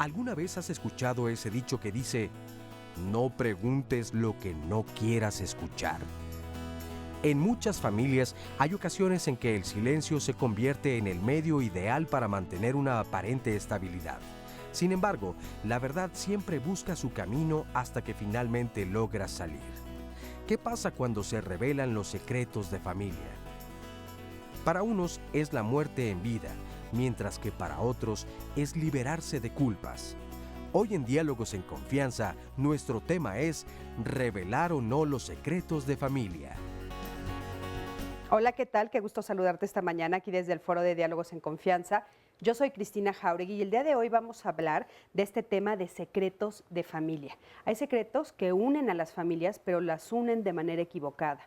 ¿Alguna vez has escuchado ese dicho que dice, no preguntes lo que no quieras escuchar? En muchas familias hay ocasiones en que el silencio se convierte en el medio ideal para mantener una aparente estabilidad. Sin embargo, la verdad siempre busca su camino hasta que finalmente logra salir. ¿Qué pasa cuando se revelan los secretos de familia? Para unos es la muerte en vida, mientras que para otros es liberarse de culpas. Hoy en Diálogos en Confianza, nuestro tema es revelar o no los secretos de familia. Hola, ¿qué tal? Qué gusto saludarte esta mañana aquí desde el Foro de Diálogos en Confianza. Yo soy Cristina Jauregui y el día de hoy vamos a hablar de este tema de secretos de familia. Hay secretos que unen a las familias, pero las unen de manera equivocada.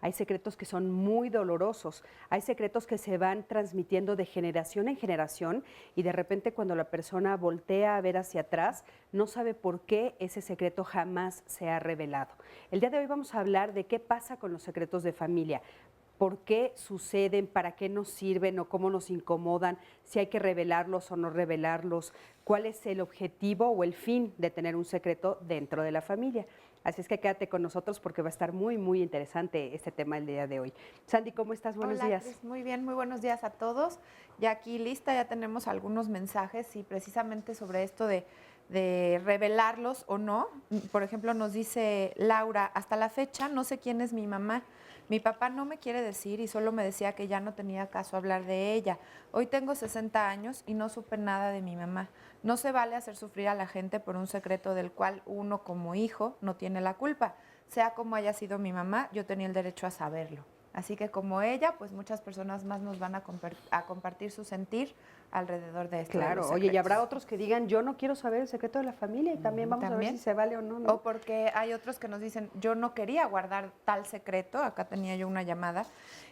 Hay secretos que son muy dolorosos, hay secretos que se van transmitiendo de generación en generación y de repente cuando la persona voltea a ver hacia atrás, no sabe por qué ese secreto jamás se ha revelado. El día de hoy vamos a hablar de qué pasa con los secretos de familia. ¿Por qué suceden? ¿Para qué nos sirven o cómo nos incomodan? Si hay que revelarlos o no revelarlos. ¿Cuál es el objetivo o el fin de tener un secreto dentro de la familia? Así es que quédate con nosotros porque va a estar muy, muy interesante este tema el día de hoy. Sandy, ¿cómo estás? Buenos días. Cris, muy bien, muy buenos días a todos. Ya aquí lista, ya tenemos algunos mensajes y precisamente sobre esto de revelarlos o no. Por ejemplo, nos dice Laura, hasta la fecha no sé quién es mi mamá. Mi papá no me quiere decir y solo me decía que ya no tenía caso hablar de ella. Hoy tengo 60 años y no supe nada de mi mamá. No se vale hacer sufrir a la gente por un secreto del cual uno como hijo no tiene la culpa. Sea como haya sido mi mamá, yo tenía el derecho a saberlo. Así que como ella, pues muchas personas más nos van a compartir su sentir alrededor de esto. Claro, oye, y habrá otros que digan, yo no quiero saber el secreto de la familia y también vamos a ver si se vale o no, ¿no? O porque hay otros que nos dicen, yo no quería guardar tal secreto, acá tenía yo una llamada,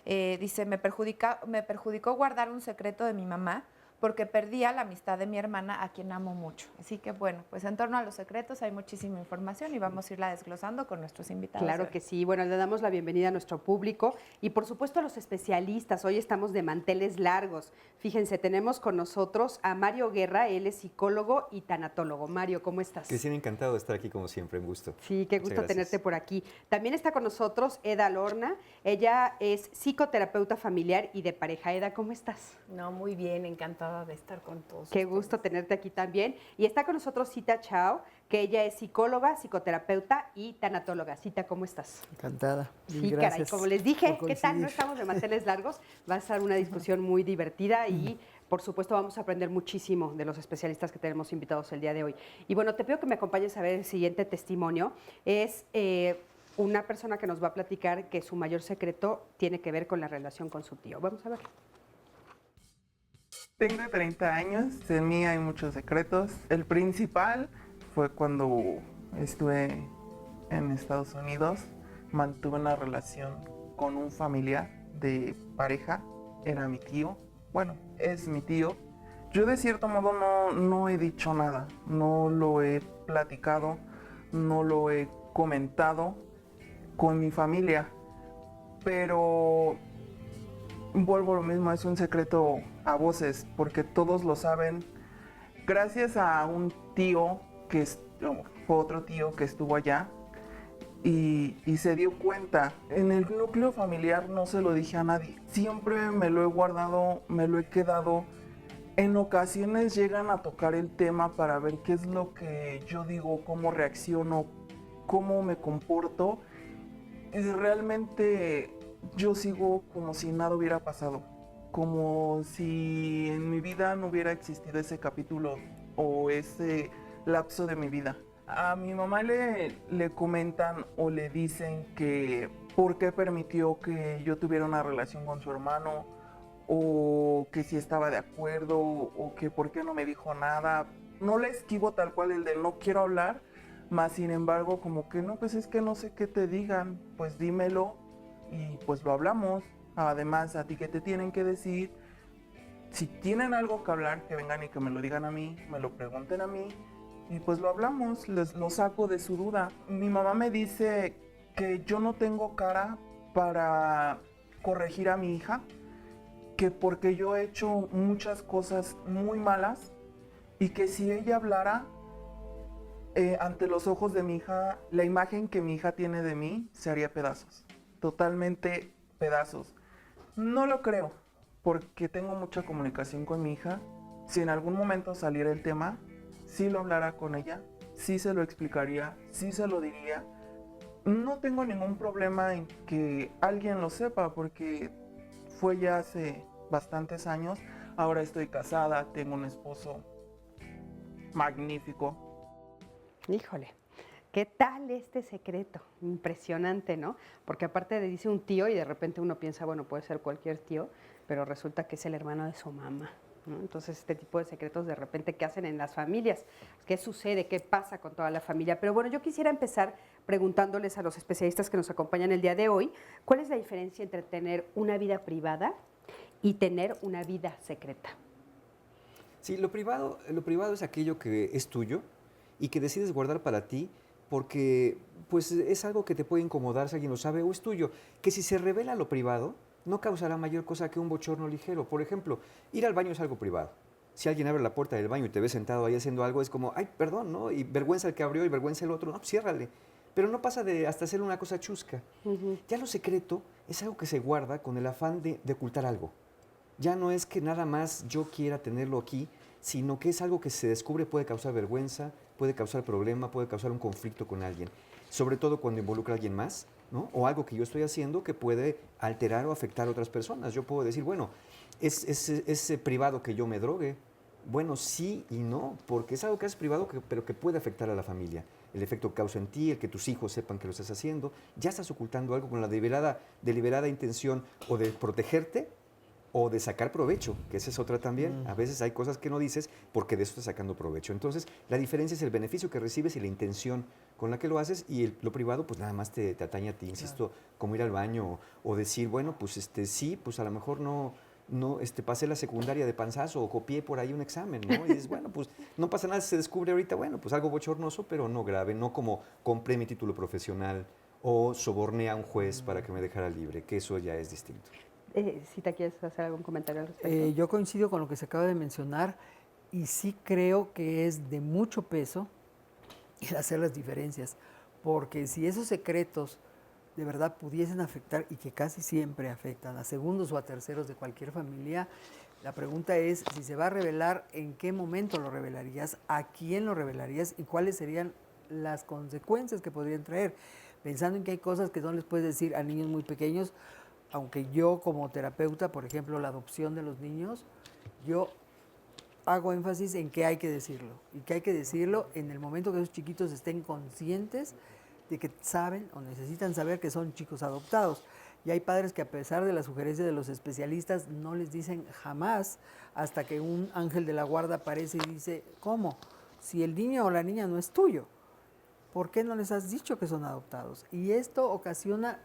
dice, me perjudicó guardar un secreto de mi mamá porque perdía la amistad de mi hermana, a quien amo mucho. Así que bueno, pues en torno a los secretos hay muchísima información y vamos a irla desglosando con nuestros invitados. Claro que sí. Bueno, le damos la bienvenida a nuestro público y por supuesto a los especialistas. Hoy estamos de manteles largos. Fíjense, tenemos con nosotros a Mario Guerra, él es psicólogo y tanatólogo. Mario, ¿cómo estás? Cristina, encantado de estar aquí como siempre, un gusto. Sí, qué gusto tenerte por aquí. También está con nosotros Eda Lorna, ella es psicoterapeuta familiar y de pareja. Eda, ¿cómo estás? No, muy bien, encantada de estar con todos. Qué gusto tenerte aquí también. Y está con nosotros Cita Chao, que ella es psicóloga, psicoterapeuta y tanatóloga. Cita, ¿cómo estás? Encantada. Sí, caray, como les dije, ¿qué tal? No estamos de manteles largos. Va a ser una discusión muy divertida y, por supuesto, vamos a aprender muchísimo de los especialistas que tenemos invitados el día de hoy. Y bueno, te pido que me acompañes a ver el siguiente testimonio. Es una persona que nos va a platicar que su mayor secreto tiene que ver con la relación con su tío. Vamos a ver. Tengo 30 años, en mí hay muchos secretos. El principal fue cuando estuve en Estados Unidos, mantuve una relación con un familiar de pareja, era mi tío, bueno, es mi tío. Yo de cierto modo no he dicho nada, no lo he platicado, no lo he comentado con mi familia, pero vuelvo a lo mismo, es un secreto a voces, porque todos lo saben. Gracias a un tío fue otro tío que estuvo allá y se dio cuenta. En el núcleo familiar no se lo dije a nadie. Siempre me lo he guardado, me lo he quedado. En ocasiones llegan a tocar el tema para ver qué es lo que yo digo, cómo reacciono, cómo me comporto. Y realmente yo sigo como si nada hubiera pasado, como si en mi vida no hubiera existido ese capítulo o ese lapso de mi vida. A mi mamá le comentan o le dicen que por qué permitió que yo tuviera una relación con su hermano o que si estaba de acuerdo, o que por qué no me dijo nada. No le esquivo tal cual el de no quiero hablar, más sin embargo como que no, pues es que no sé qué te digan, pues dímelo y pues lo hablamos. Además, a ti qué te tienen que decir. Si tienen algo que hablar, que vengan y que me lo digan a mí, me lo pregunten a mí y pues lo hablamos, les lo saco de su duda. Mi mamá me dice que yo no tengo cara para corregir a mi hija, que porque yo he hecho muchas cosas muy malas y que si ella hablara ante los ojos de mi hija, la imagen que mi hija tiene de mí se haría pedazos, totalmente pedazos. No lo creo, porque tengo mucha comunicación con mi hija. Si en algún momento saliera el tema, sí lo hablara con ella, sí se lo explicaría, sí se lo diría. No tengo ningún problema en que alguien lo sepa, porque fue ya hace bastantes años. Ahora estoy casada, tengo un esposo magnífico. Híjole, ¿qué tal este secreto? Impresionante, ¿no? Porque aparte de dice un tío y de repente uno piensa, bueno, puede ser cualquier tío, pero resulta que es el hermano de su mamá, ¿no? Entonces, este tipo de secretos de repente, ¿qué hacen en las familias? ¿Qué sucede? ¿Qué pasa con toda la familia? Pero bueno, yo quisiera empezar preguntándoles a los especialistas que nos acompañan el día de hoy, ¿cuál es la diferencia entre tener una vida privada y tener una vida secreta? Sí, lo privado es aquello que es tuyo y que decides guardar para ti porque pues, es algo que te puede incomodar si alguien lo sabe o es tuyo. Que si se revela lo privado, no causará mayor cosa que un bochorno ligero. Por ejemplo, ir al baño es algo privado. Si alguien abre la puerta del baño y te ve sentado ahí haciendo algo, es como, ay, perdón, ¿no? Y vergüenza el que abrió y vergüenza el otro, no, pues, ciérrale. Pero no pasa de hasta hacer una cosa chusca. Ya lo secreto es algo que se guarda con el afán de ocultar algo. Ya no es que nada más yo quiera tenerlo aquí, sino que es algo que se descubre puede causar vergüenza, puede causar problema, puede causar un conflicto con alguien. Sobre todo cuando involucra a alguien más, ¿no? O algo que yo estoy haciendo que puede alterar o afectar a otras personas. Yo puedo decir, bueno, ¿es privado que yo me drogue? Bueno, sí y no, porque es algo que es privado, pero que puede afectar a la familia. El efecto que causa en ti, el que tus hijos sepan que lo estás haciendo, ya estás ocultando algo con la deliberada intención o de protegerte o de sacar provecho, que esa es otra también. A veces hay cosas que no dices porque de eso estás sacando provecho. Entonces, la diferencia es el beneficio que recibes y la intención con la que lo haces, y lo privado pues nada más te atañe a ti, insisto, como ir al baño o decir, bueno, pues sí, pues a lo mejor no pasé la secundaria de panzazo o copié por ahí un examen, ¿no? Y dices, bueno, pues no pasa nada si se descubre ahorita, bueno, pues algo bochornoso, pero no grave, no como compré mi título profesional o soborné a un juez para que me dejara libre, que eso ya es distinto. Si te quieres hacer algún comentario al respecto. Yo coincido con lo que se acaba de mencionar y sí creo que es de mucho peso el hacer las diferencias, porque si esos secretos de verdad pudiesen afectar, y que casi siempre afectan a segundos o a terceros de cualquier familia, la pregunta es si se va a revelar, en qué momento lo revelarías, a quién lo revelarías y cuáles serían las consecuencias que podrían traer, pensando en que hay cosas que no les puedes decir a niños muy pequeños. Aunque yo como terapeuta, por ejemplo, la adopción de los niños, yo hago énfasis en que hay que decirlo. Y que hay que decirlo en el momento que esos chiquitos estén conscientes de que saben o necesitan saber que son chicos adoptados. Y hay padres que a pesar de la sugerencia de los especialistas no les dicen jamás, hasta que un ángel de la guarda aparece y dice, ¿cómo? Si el niño o la niña no es tuyo, ¿por qué no les has dicho que son adoptados? Y esto ocasiona,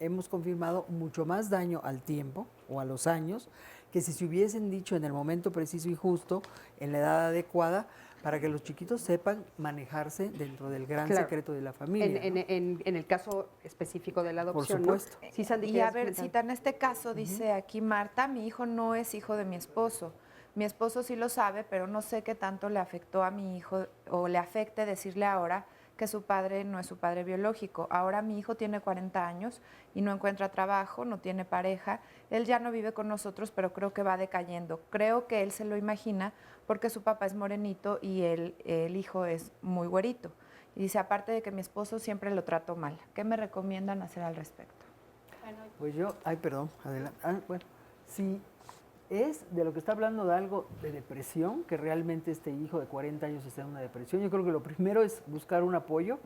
hemos confirmado, mucho más daño al tiempo o a los años que si se hubiesen dicho en el momento preciso y justo, en la edad adecuada, para que los chiquitos sepan manejarse dentro del gran secreto de la familia. En el caso específico de la adopción, por supuesto. ¿no? Sí, Sandy, Y a ver, Cita, en este caso dice aquí Marta, mi hijo no es hijo de mi esposo. Mi esposo sí lo sabe, pero no sé qué tanto le afectó a mi hijo o le afecte decirle ahora que su padre no es su padre biológico. Ahora mi hijo tiene 40 años y no encuentra trabajo, no tiene pareja. Él ya no vive con nosotros, pero creo que va decayendo. Creo que él se lo imagina porque su papá es morenito y el hijo es muy güerito. Y dice, aparte de que mi esposo siempre lo trató mal. ¿Qué me recomiendan hacer al respecto? Pues yo, perdón, adelante. Bueno, si es de lo que está hablando de algo de depresión, que realmente este hijo de 40 años está en una depresión, yo creo que lo primero es buscar un apoyo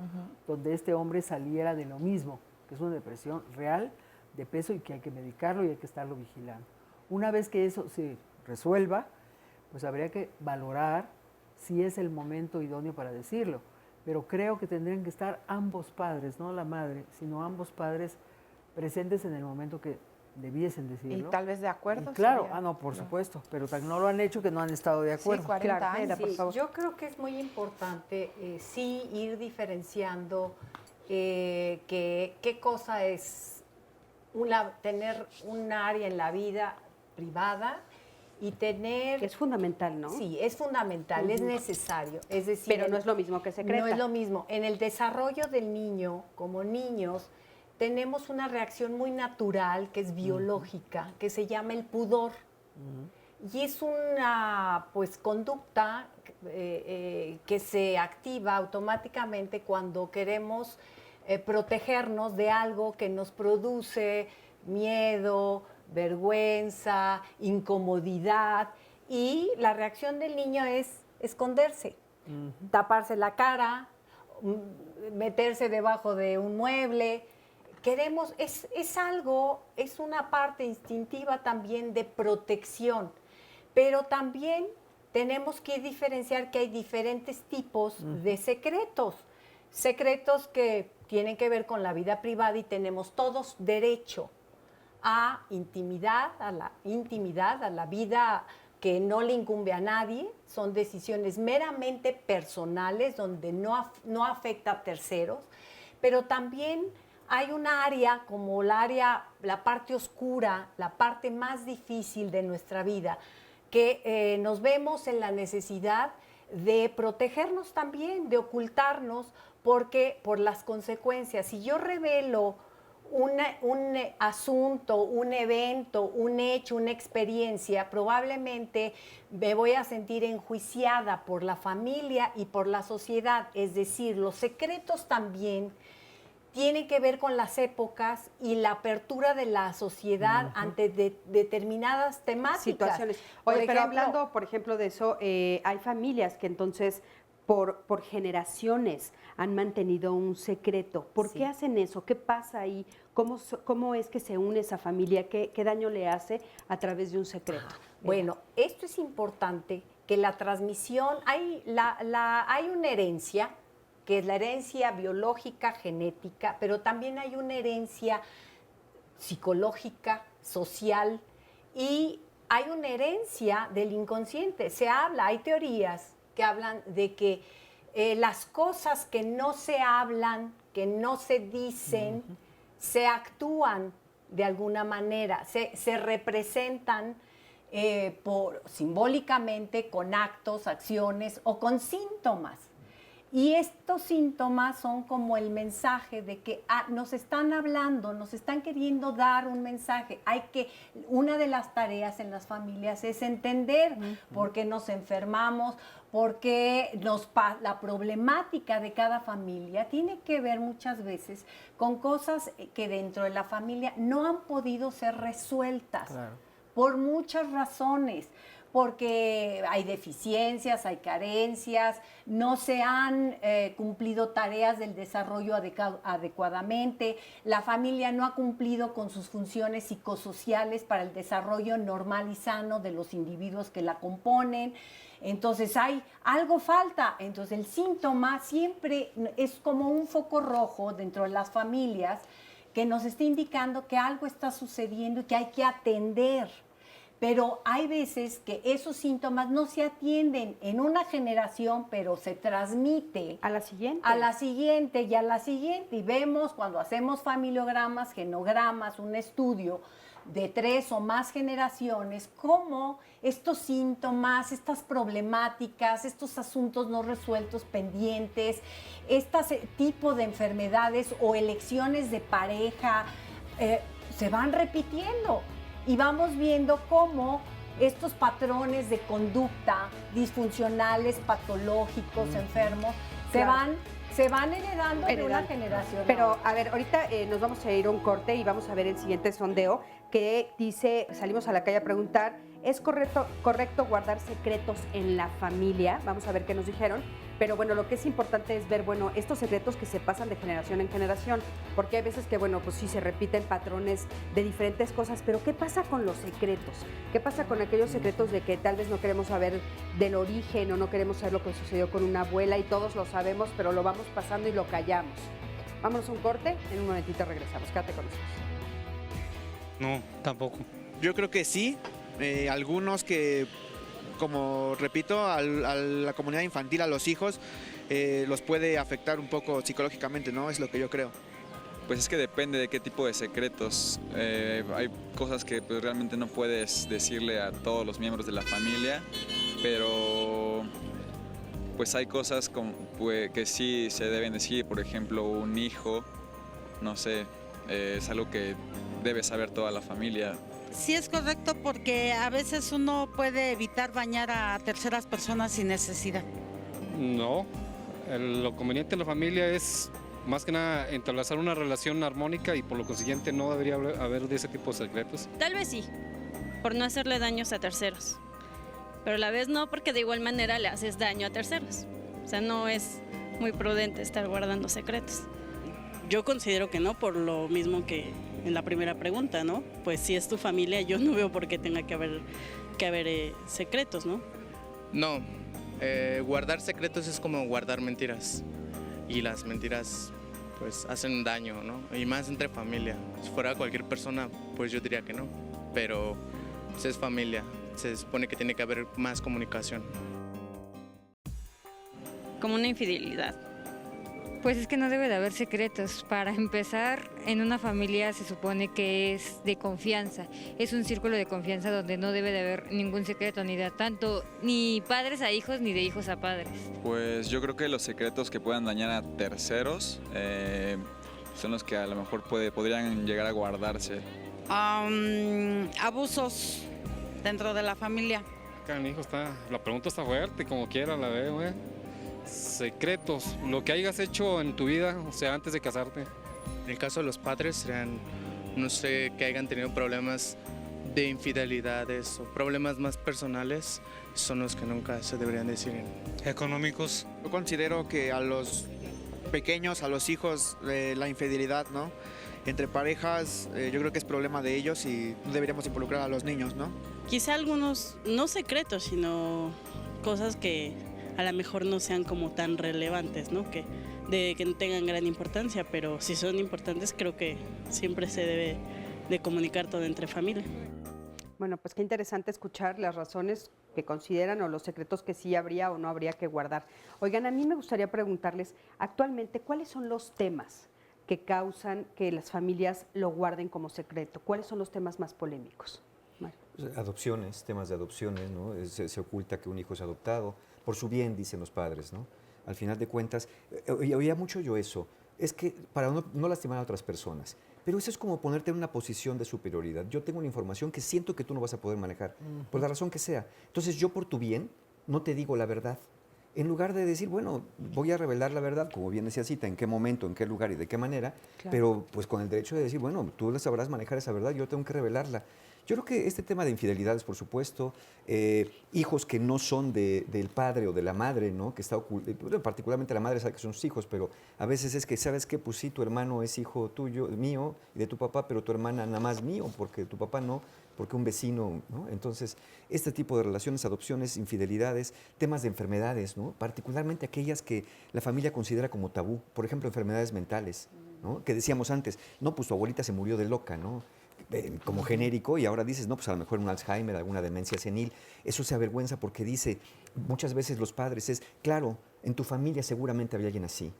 donde este hombre saliera de lo mismo, que es una depresión real, de peso y que hay que medicarlo y hay que estarlo vigilando. Una vez que eso se resuelva, pues habría que valorar si es el momento idóneo para decirlo. Pero creo que tendrían que estar ambos padres, no la madre, sino ambos padres presentes en el momento que debiesen Y decirlo. tal vez de acuerdo. Y claro, sería- no, por supuesto, pero no lo han hecho que no han estado de Sí, acuerdo. 40 Claro, años. Aida, por Sí, favor. yo creo que es muy importante sí ir diferenciando qué cosa es tener un área en la vida privada y tener... Es fundamental, ¿no? Sí, es fundamental, es necesario. Es decir, Pero no es lo mismo que secreta. no es lo mismo. En el desarrollo del niño, como niños, tenemos una reacción muy natural, que es biológica, que se llama el pudor. Y es una conducta que se activa automáticamente cuando queremos protegernos de algo que nos produce miedo, vergüenza, incomodidad. Y la reacción del niño es esconderse, taparse la cara, meterse debajo de un mueble. Queremos, es algo, es una parte instintiva también de protección, pero también tenemos que diferenciar que hay diferentes tipos de secretos. Secretos que tienen que ver con la vida privada y tenemos todos derecho a intimidad, a la vida que no le incumbe a nadie, son decisiones meramente personales donde no afecta a terceros, pero también hay un área como la parte oscura, la parte más difícil de nuestra vida, que nos vemos en la necesidad de protegernos también, de ocultarnos, porque por las consecuencias, si yo revelo un asunto, un evento, un hecho, una experiencia, probablemente me voy a sentir enjuiciada por la familia y por la sociedad. Es decir, los secretos también tienen que ver con las épocas y la apertura de la sociedad ante determinadas temáticas. Situaciones. Por Oye, pero ejemplo, hablando, por ejemplo, de eso, hay familias que entonces por generaciones han mantenido un secreto. ¿Por Sí. qué hacen eso? ¿Qué pasa ahí? ¿Cómo es que se une esa familia? ¿Qué daño le hace a través de un secreto? Bueno, esto es importante, que la transmisión, hay una herencia, que es la herencia biológica, genética, pero también hay una herencia psicológica, social, y hay una herencia del inconsciente. Hay teorías que hablan de que las cosas que no se hablan, que no se dicen, se actúan de alguna manera, se representan simbólicamente con actos, acciones o con síntomas. Y estos síntomas son como el mensaje de que nos están hablando, nos están queriendo dar un mensaje. Una de las tareas en las familias es entender por qué nos enfermamos, porque la problemática de cada familia tiene que ver muchas veces con cosas que dentro de la familia no han podido ser resueltas. Claro. Por muchas razones, porque hay deficiencias, hay carencias, no se han cumplido tareas del desarrollo adecuadamente, la familia no ha cumplido con sus funciones psicosociales para el desarrollo normal y sano de los individuos que la componen. Entonces algo falta. Entonces el síntoma siempre es como un foco rojo dentro de las familias que nos está indicando que algo está sucediendo y que hay que atender. Pero hay veces que esos síntomas no se atienden en una generación, pero se transmite ¿A la siguiente? a la siguiente y a la siguiente. Y vemos cuando hacemos familiogramas, genogramas, un estudio de 3 o más generaciones, cómo estos síntomas, estas problemáticas, estos asuntos no resueltos pendientes, este tipo de enfermedades o elecciones de pareja se van repitiendo. Y vamos viendo cómo estos patrones de conducta disfuncionales, patológicos, enfermos, Claro. se van heredando de una generación. Pero, a otra. a ver, ahorita nos vamos a ir a un corte y vamos a ver el siguiente sondeo que dice, salimos a la calle a preguntar, ¿es correcto guardar secretos en la familia? Vamos a ver qué nos dijeron. Pero bueno, lo que es importante es ver, bueno, estos secretos que se pasan de generación en generación, porque hay veces que, bueno, pues sí se repiten patrones de diferentes cosas, pero ¿qué pasa con los secretos? ¿Qué pasa con aquellos secretos de que tal vez no queremos saber del origen o no queremos saber lo que sucedió con una abuela y todos lo sabemos, pero lo vamos pasando y lo callamos? Vámonos a un corte, en un momentito regresamos. Quédate con nosotros. No, tampoco. Yo creo que sí, algunos que, como repito, a la comunidad infantil, a los hijos, los puede afectar un poco psicológicamente, ¿no? Es lo que yo creo. Pues es que depende de qué tipo de secretos. Hay cosas que pues, realmente no puedes decirle a todos los miembros de la familia, pero pues hay cosas que sí se deben decir. Por ejemplo, un hijo, no sé, es algo que debe saber toda la familia. Sí es correcto porque a veces uno puede evitar bañar a terceras personas sin necesidad. No, lo conveniente en la familia es más que nada entablar una relación armónica y por lo consiguiente no debería haber de ese tipo de secretos. Tal vez sí, por no hacerle daños a terceros, pero a la vez no, porque de igual manera le haces daño a terceros. O sea, no es muy prudente estar guardando secretos. Yo considero que no, por lo mismo que en la primera pregunta, ¿no? Pues si es tu familia, yo no veo por qué tenga que haber secretos, ¿no? No, guardar secretos es como guardar mentiras. Y las mentiras, pues, hacen daño, ¿no? Y más entre familia. Si fuera cualquier persona, pues yo diría que no. Pero pues, es familia, se supone que tiene que haber más comunicación. Como una infidelidad. Pues es que no debe de haber secretos. Para empezar, en una familia se supone que es de confianza. Es un círculo de confianza donde no debe de haber ningún secreto, ni de tanto, ni padres a hijos, ni de hijos a padres. Pues yo creo que los secretos que puedan dañar a terceros son los que a lo mejor podrían llegar a guardarse. Abusos dentro de la familia. Canijo, la pregunta está fuerte, como quiera la veo, Secretos, lo que hayas hecho en tu vida, o sea, antes de casarte. En el caso de los padres serían, no sé, que hayan tenido problemas de infidelidades o problemas más personales, son los que nunca se deberían decir. Económicos. Yo considero que a los pequeños, a los hijos, la infidelidad, ¿no? Entre parejas, yo creo que es problema de ellos y no deberíamos involucrar a los niños, ¿no? Quizá algunos, no secretos, sino cosas que a lo mejor no sean como tan relevantes, ¿no? Que no tengan gran importancia, pero si son importantes creo que siempre se debe de comunicar todo entre familia. Bueno, pues qué interesante escuchar las razones que consideran o los secretos que sí habría o no habría que guardar. Oigan, a mí me gustaría preguntarles, actualmente, ¿cuáles son los temas que causan que las familias lo guarden como secreto? ¿Cuáles son los temas más polémicos? Mario. Adopciones, temas de adopciones, ¿no? Se oculta que un hijo es adoptado, por su bien, dicen los padres, ¿no? Al final de cuentas, oía mucho yo eso, es que para no lastimar a otras personas, pero eso es como ponerte en una posición de superioridad. Yo tengo una información que siento que tú no vas a poder manejar, por la razón que sea. Entonces yo por tu bien no te digo la verdad. En lugar de decir, bueno, voy a revelar la verdad, como bien decía Cita, en qué momento, en qué lugar y de qué manera, claro, pero pues con el derecho de decir, bueno, tú sabrás manejar esa verdad, yo tengo que revelarla. Yo creo que este tema de infidelidades, por supuesto, hijos que no son del padre o de la madre, ¿no? Que está particularmente la madre sabe que son sus hijos, pero a veces es que, ¿sabes qué? Pues sí, tu hermano es hijo tuyo, mío, y de tu papá, pero tu hermana nada más mío, porque tu papá no, porque un vecino, ¿no? Entonces, este tipo de relaciones, adopciones, infidelidades, temas de enfermedades, ¿no? Particularmente aquellas que la familia considera como tabú, por ejemplo, enfermedades mentales, ¿no? Que decíamos antes, no, pues tu abuelita se murió de loca, ¿no? Como genérico, y ahora dices, no, pues a lo mejor un Alzheimer, alguna demencia senil. Eso se avergüenza porque dice, muchas veces los padres es, claro, en tu familia seguramente había alguien así.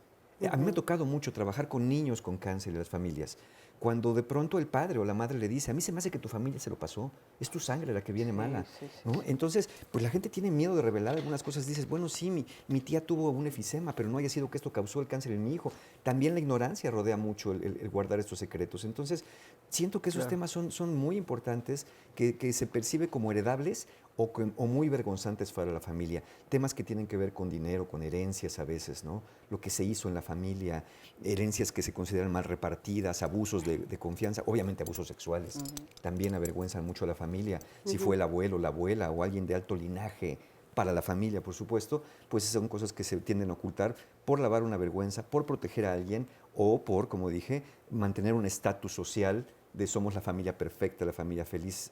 A mí me ha tocado mucho trabajar con niños con cáncer en las familias. Cuando de pronto el padre o la madre le dice, a mí se me hace que tu familia se lo pasó, es tu sangre la que viene mala. ¿No? Entonces, pues la gente tiene miedo de revelar algunas cosas. Dices, bueno, sí, mi tía tuvo un efisema, pero no haya sido que esto causó el cáncer en mi hijo. También la ignorancia rodea mucho el guardar estos secretos. Entonces, siento que esos temas son muy importantes, que se percibe como heredables o muy vergonzantes para la familia. Temas que tienen que ver con dinero, con herencias a veces, ¿no? Lo que se hizo en la familia, herencias que se consideran mal repartidas, abusos de confianza, obviamente abusos sexuales, también avergüenzan mucho a la familia. Si fue el abuelo, la abuela o alguien de alto linaje, para la familia, por supuesto, pues son cosas que se tienden a ocultar por lavar una vergüenza, por proteger a alguien o por, como dije, mantener un estatus social de somos la familia perfecta, la familia feliz,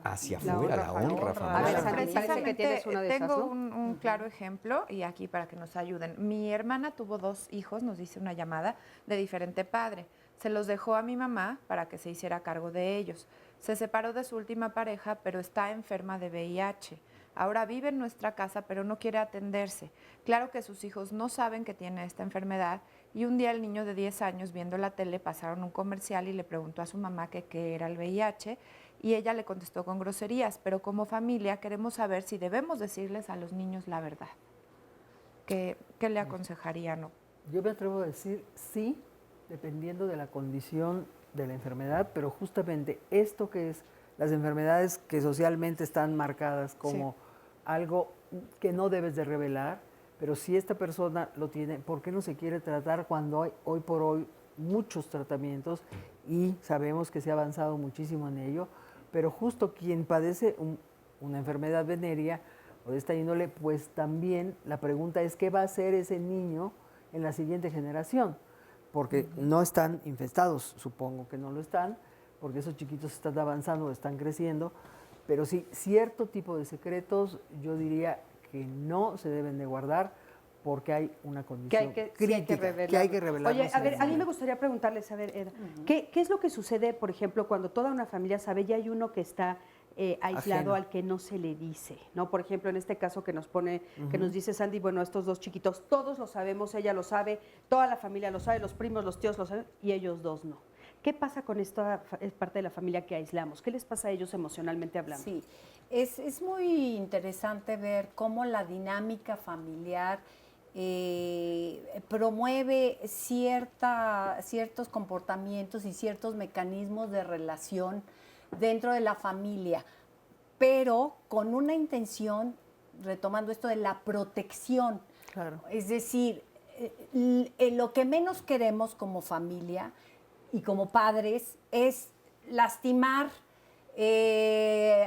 hacia afuera, la honra familiar. A ver, Sandy, parece que tienes una de esas, tengo ¿no? un claro ejemplo y aquí para que nos ayuden. Mi hermana tuvo 2 hijos, nos dice una llamada, de diferente padre. Se los dejó a mi mamá para que se hiciera cargo de ellos. Se separó de su última pareja, pero está enferma de VIH. Ahora vive en nuestra casa, pero no quiere atenderse. Claro que sus hijos no saben que tiene esta enfermedad y un día el niño de 10 años viendo la tele pasaron un comercial y le preguntó a su mamá que qué era el VIH y ella le contestó con groserías, pero como familia queremos saber si debemos decirles a los niños la verdad. ¿Qué le aconsejarían? Yo me atrevo a decir sí, dependiendo de la condición de la enfermedad, pero justamente esto que es las enfermedades que socialmente están marcadas como algo que no debes de revelar, pero si esta persona lo tiene, ¿por qué no se quiere tratar cuando hay hoy por hoy muchos tratamientos y sabemos que se ha avanzado muchísimo en ello? Pero justo quien padece una enfermedad venérea o de esta índole, pues también la pregunta es ¿qué va a hacer ese niño en la siguiente generación? Porque no están infestados, supongo que no lo están, porque esos chiquitos están avanzando, están creciendo, pero sí, cierto tipo de secretos yo diría que no se deben de guardar porque hay una condición crítica, que hay que revelar. Oye, a ver, a mí me gustaría preguntarles, a ver, Eda, ¿qué es lo que sucede, por ejemplo, cuando toda una familia sabe, ya hay uno que está aislado al que no se le dice, ¿no? Por ejemplo, en este caso que nos pone, que nos dice Sandy, bueno, estos 2 chiquitos, todos lo sabemos, ella lo sabe, toda la familia lo sabe, los primos, los tíos lo saben, y ellos 2 no. ¿Qué pasa con esta parte de la familia que aislamos? ¿Qué les pasa a ellos emocionalmente hablando? Sí, es muy interesante ver cómo la dinámica familiar promueve ciertos comportamientos y ciertos mecanismos de relación dentro de la familia, pero con una intención, retomando esto de la protección. Claro. Es decir, lo que menos queremos como familia y como padres es lastimar,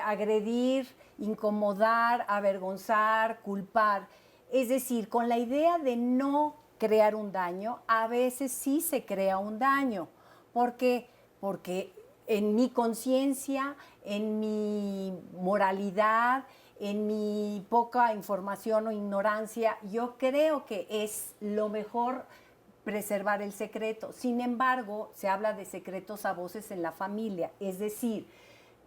agredir, incomodar, avergonzar, culpar. Es decir, con la idea de no crear un daño, a veces sí se crea un daño. ¿Por qué? Porque en mi conciencia, en mi moralidad, en mi poca información o ignorancia, yo creo que es lo mejor preservar el secreto. Sin embargo, se habla de secretos a voces en la familia, es decir,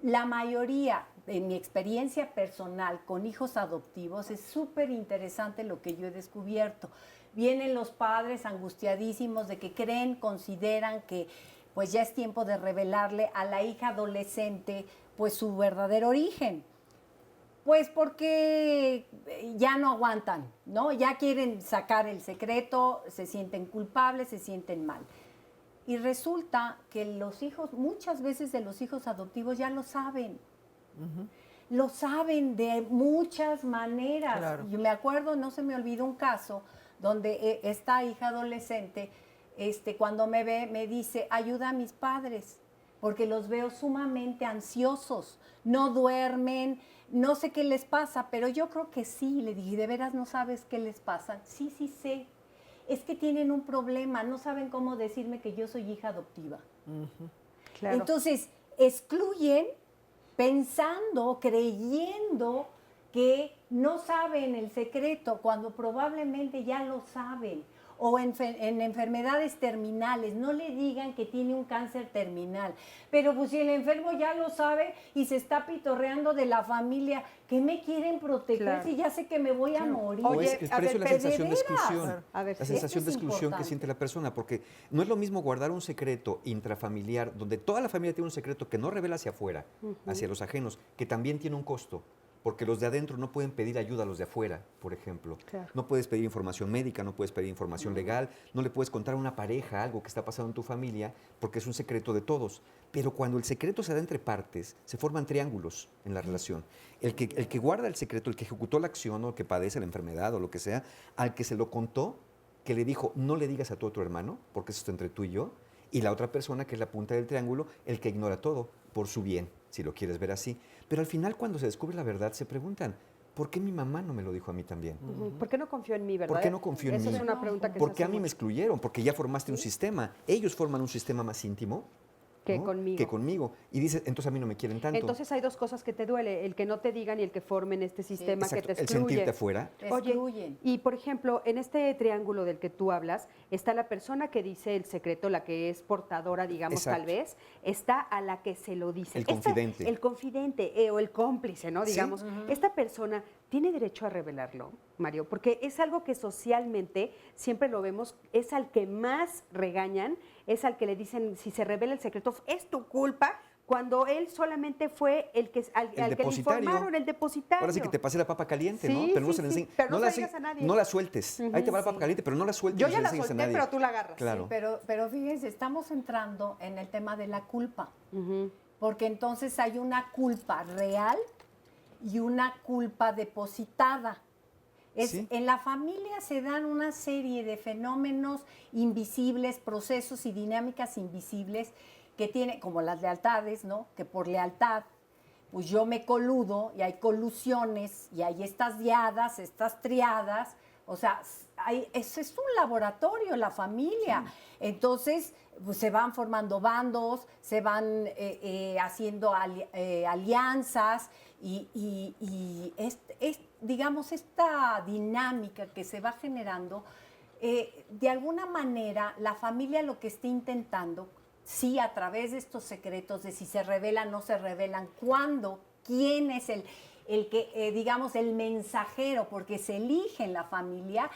la mayoría, en mi experiencia personal con hijos adoptivos, es súper interesante lo que yo he descubierto. Vienen los padres angustiadísimos de que creen, consideran que pues ya es tiempo de revelarle a la hija adolescente pues su verdadero origen. Pues porque ya no aguantan, ¿no? Ya quieren sacar el secreto, se sienten culpables, se sienten mal. Y resulta que los hijos, muchas veces de los hijos adoptivos ya lo saben. Lo saben de muchas maneras. Claro. Yo me acuerdo, no se me olvida un caso donde esta hija adolescente, cuando me ve, me dice, ayuda a mis padres, porque los veo sumamente ansiosos, no duermen, no sé qué les pasa, pero yo creo que sí. Le dije, ¿de veras no sabes qué les pasa? Sí, sí sé. Es que tienen un problema, no saben cómo decirme que yo soy hija adoptiva. Claro. Entonces, excluyen pensando, creyendo que no saben el secreto, cuando probablemente ya lo saben. O en enfermedades terminales, no le digan que tiene un cáncer terminal. Pero pues si el enfermo ya lo sabe y se está pitorreando de la familia, ¿qué me quieren proteger Claro. si ya sé que me voy a morir? O es el precio de la sensación de exclusión. Claro. A ver, La sí. sensación Esto de es exclusión que importante. siente la persona, porque no es lo mismo guardar un secreto intrafamiliar, donde toda la familia tiene un secreto que no revela hacia afuera, hacia los ajenos, que también tiene un costo. Porque los de adentro no pueden pedir ayuda a los de afuera, por ejemplo. Claro. No puedes pedir información médica, no puedes pedir información legal, no le puedes contar a una pareja algo que está pasando en tu familia, porque es un secreto de todos. Pero cuando el secreto se da entre partes, se forman triángulos en la relación. El que guarda el secreto, el que ejecutó la acción o el que padece la enfermedad o lo que sea, al que se lo contó, que le dijo, no le digas a tu otro hermano, porque eso está entre tú y yo, y la otra persona, que es la punta del triángulo, el que ignora todo por su bien, si lo quieres ver así. Pero al final, cuando se descubre la verdad, se preguntan, ¿por qué mi mamá no me lo dijo a mí también? ¿Por qué no confió en mí, verdad? ¿Por qué no confió en Esa mí? es una pregunta que ¿Por se qué a hace mí me mucho. excluyeron? Porque ya formaste un sistema. Ellos forman un sistema más íntimo Que ¿no? conmigo. que conmigo. Y dices, entonces a mí no me quieren tanto. Entonces hay dos cosas que te duele, el que no te digan y el que formen este sistema que Exacto, te el excluye. sentirte afuera. Te Oye, excluyen. y por ejemplo, en este triángulo del que tú hablas, está la persona que dice el secreto, la que es portadora, digamos, Exacto. tal vez, está a la que se lo dice. El confidente. El confidente o el cómplice, ¿no? Sí. Digamos, esta persona tiene derecho a revelarlo, Mario, porque es algo que socialmente siempre lo vemos, es al que más regañan, es al que le dicen, si se revela el secreto, es tu culpa, cuando él solamente fue el que al que le depositario. informaron, el depositario. Ahora sí que te pasé la papa caliente, ¿no? Sí, Pero no sí, se la sí. enseñes. Pero no se la la digas se- a nadie. no la sueltes. Ahí te va la papa Sí. caliente, pero no la sueltes. Yo y ya se la enseñes a solté, nadie. pero tú la agarras. Claro. Sí, pero fíjense, estamos entrando en el tema de la culpa. Porque entonces hay una culpa real y una culpa depositada. Sí. En la familia se dan una serie de fenómenos invisibles, procesos y dinámicas invisibles que tiene, como las lealtades, ¿no? Que por lealtad, pues yo me coludo y hay colusiones y hay estas diadas, estas triadas, o sea, eso es un laboratorio, la familia. Entonces, pues se van formando bandos, se van haciendo alianzas y digamos, esta dinámica que se va generando, de alguna manera la familia lo que está intentando, sí, a través de estos secretos de si se revelan, no se revelan, cuándo, quién es el que, digamos, el mensajero, porque se elige en la familia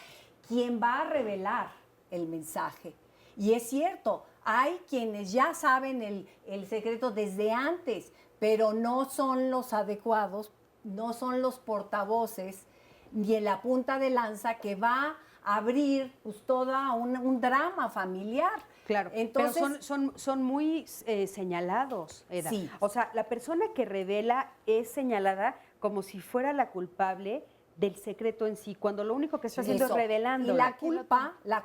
quién va a revelar el mensaje. Y es cierto, hay quienes ya saben el secreto desde antes, pero no son los adecuados, no son los portavoces, ni en la punta de lanza que va a abrir pues, toda un drama familiar. Claro, Entonces, pero son muy señalados, Eda. Sí. O sea, la persona que revela es señalada como si fuera la culpable del secreto en sí, cuando lo único que está haciendo eso. es revelando. Y la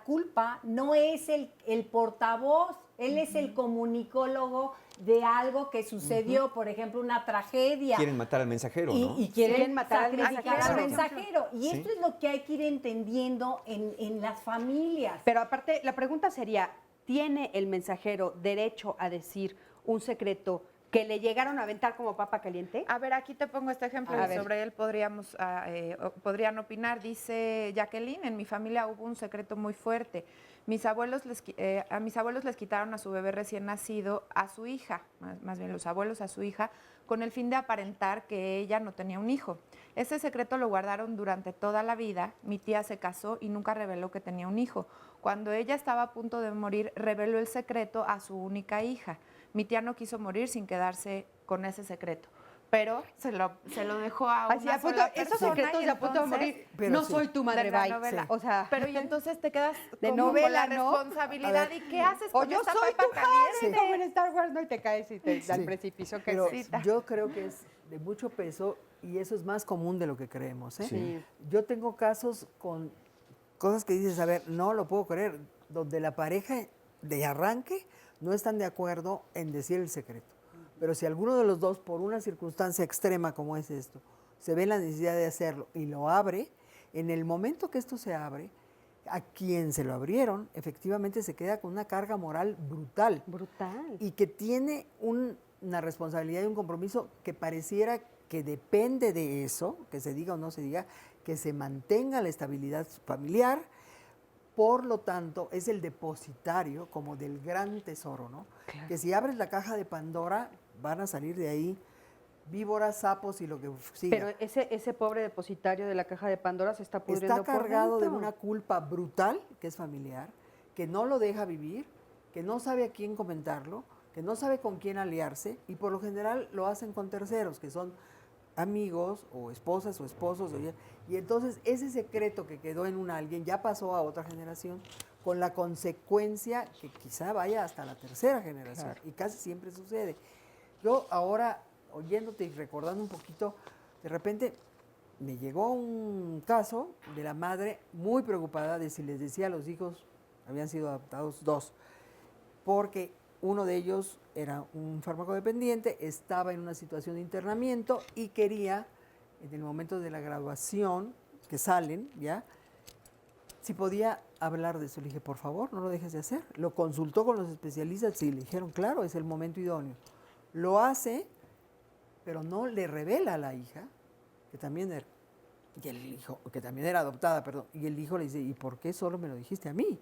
culpa no es el portavoz, él es el comunicólogo de algo que sucedió, por ejemplo, una tragedia. Quieren matar al mensajero, ¿no? Y quieren Quieren matar al sacrificar al mensajero. Y Sí. esto es lo que hay que ir entendiendo en las familias. Pero aparte, la pregunta sería, ¿tiene el mensajero derecho a decir un secreto que le llegaron a aventar como papa caliente? A ver, aquí te pongo este ejemplo A y ver. sobre él podrían opinar. Dice Jacqueline, en mi familia hubo un secreto muy fuerte. A mis abuelos les quitaron a su bebé recién nacido a su hija, más bien los abuelos a su hija, con el fin de aparentar que ella no tenía un hijo. Ese secreto lo guardaron durante toda la vida. Mi tía se casó y nunca reveló que tenía un hijo. Cuando ella estaba a punto de morir, reveló el secreto a su única hija. Mi tía no quiso morir sin quedarse con ese secreto, pero se lo dejó a Así, una a punto- sola esos persona secretos y de a punto de entonces- morir. Pero No sí. soy tu madre, de la bye. novela. Sí. O sea, Pero y entonces te quedas de como novela, con la ¿no? responsabilidad. A ver. ¿Y qué haces o con yo esta soy papa tu caliente? padre, como en Star Wars, ¿no? Y te caes y te al Sí. precipicio que Pero necesitas. yo creo que es de mucho peso y eso es más común de lo que creemos. ¿eh? Sí. Yo tengo casos con cosas que dices, a ver, no lo puedo creer, donde la pareja de arranque no están de acuerdo en decir el secreto. Pero si alguno de los dos, por una circunstancia extrema como es esto, se ve la necesidad de hacerlo y lo abre, en el momento que esto se abre, a quien se lo abrieron, efectivamente se queda con una carga moral brutal. Brutal. Y que tiene una responsabilidad y un compromiso que pareciera que depende de eso, que se diga o no se diga, que se mantenga la estabilidad familiar. Por lo tanto, es el depositario como del gran tesoro, ¿no? Claro. Que si abres la caja de Pandora, van a salir de ahí víboras, sapos y lo que siga. Pero ese pobre depositario de la caja de Pandora se está pudriendo Está cargado por de dentro. una culpa brutal, que es familiar, que no lo deja vivir, que no sabe a quién comentarlo, que no sabe con quién aliarse y por lo general lo hacen con terceros, que son amigos o esposas o esposos. Y entonces ese secreto que quedó en un alguien ya pasó a otra generación con la consecuencia que quizá vaya hasta la tercera generación. Claro. Y casi siempre sucede. Yo ahora, oyéndote y recordando un poquito, de repente me llegó un caso de la madre muy preocupada de si les decía a los hijos, habían sido adoptados 2, porque uno de ellos era un farmacodependiente, estaba en una situación de internamiento y quería en el momento de la graduación, que salen, ¿ya? Si podía hablar de eso. Le dije, por favor, no lo dejes de hacer. Lo consultó con los especialistas y le dijeron, claro, es el momento idóneo. Lo hace, pero no le revela a la hija, que también era, y el hijo, que también era adoptada, perdón, y el hijo le dice, ¿y por qué solo me lo dijiste a mí?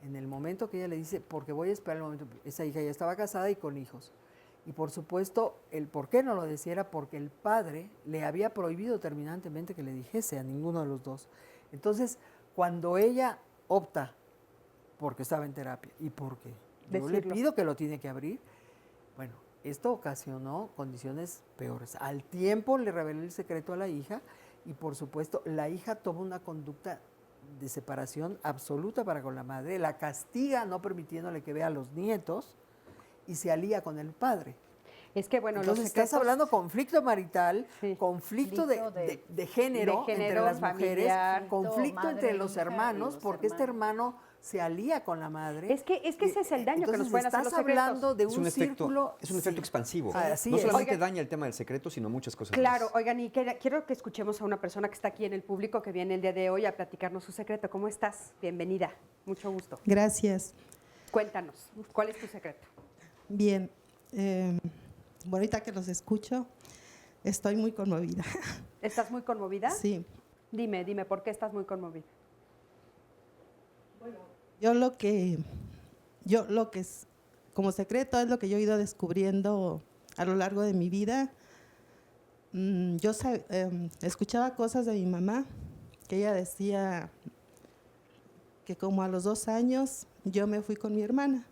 En el momento que ella le dice, porque voy a esperar el momento, esa hija ya estaba casada y con hijos. Y por supuesto, el por qué no lo decía era porque el padre le había prohibido terminantemente que le dijese a ninguno de los dos. Entonces, cuando ella opta, porque estaba en terapia y porque yo le pido que lo tiene que abrir, bueno, esto ocasionó condiciones peores. Al tiempo le reveló el secreto a la hija y por supuesto la hija toma una conducta de separación absoluta para con la madre, la castiga no permitiéndole que vea a los nietos y se alía con el padre. Es que, bueno, entonces los secretos, estás hablando conflicto marital, conflicto de género entre las mujeres, conflicto entre los hermanos, porque este hermano se alía con la madre. Es que ese es el daño que nos pueden hacer los secretos. Estás hablando de un círculo. Es un efecto expansivo. Así no es. solamente daña el tema del secreto, sino muchas cosas Claro, más. oigan, y quiero que escuchemos a una persona que está aquí en el público, que viene el día de hoy a platicarnos su secreto. ¿Cómo estás? Bienvenida. Mucho gusto. Gracias. Cuéntanos, ¿cuál es tu secreto? Bien. Bueno, ahorita que los escucho, estoy muy conmovida. ¿Estás muy conmovida? Sí. Dime, ¿por qué estás muy conmovida? Bueno, yo lo que es como secreto es lo que yo he ido descubriendo a lo largo de mi vida. Yo escuchaba cosas de mi mamá, que ella decía que como a los 2 años yo me fui con mi hermana.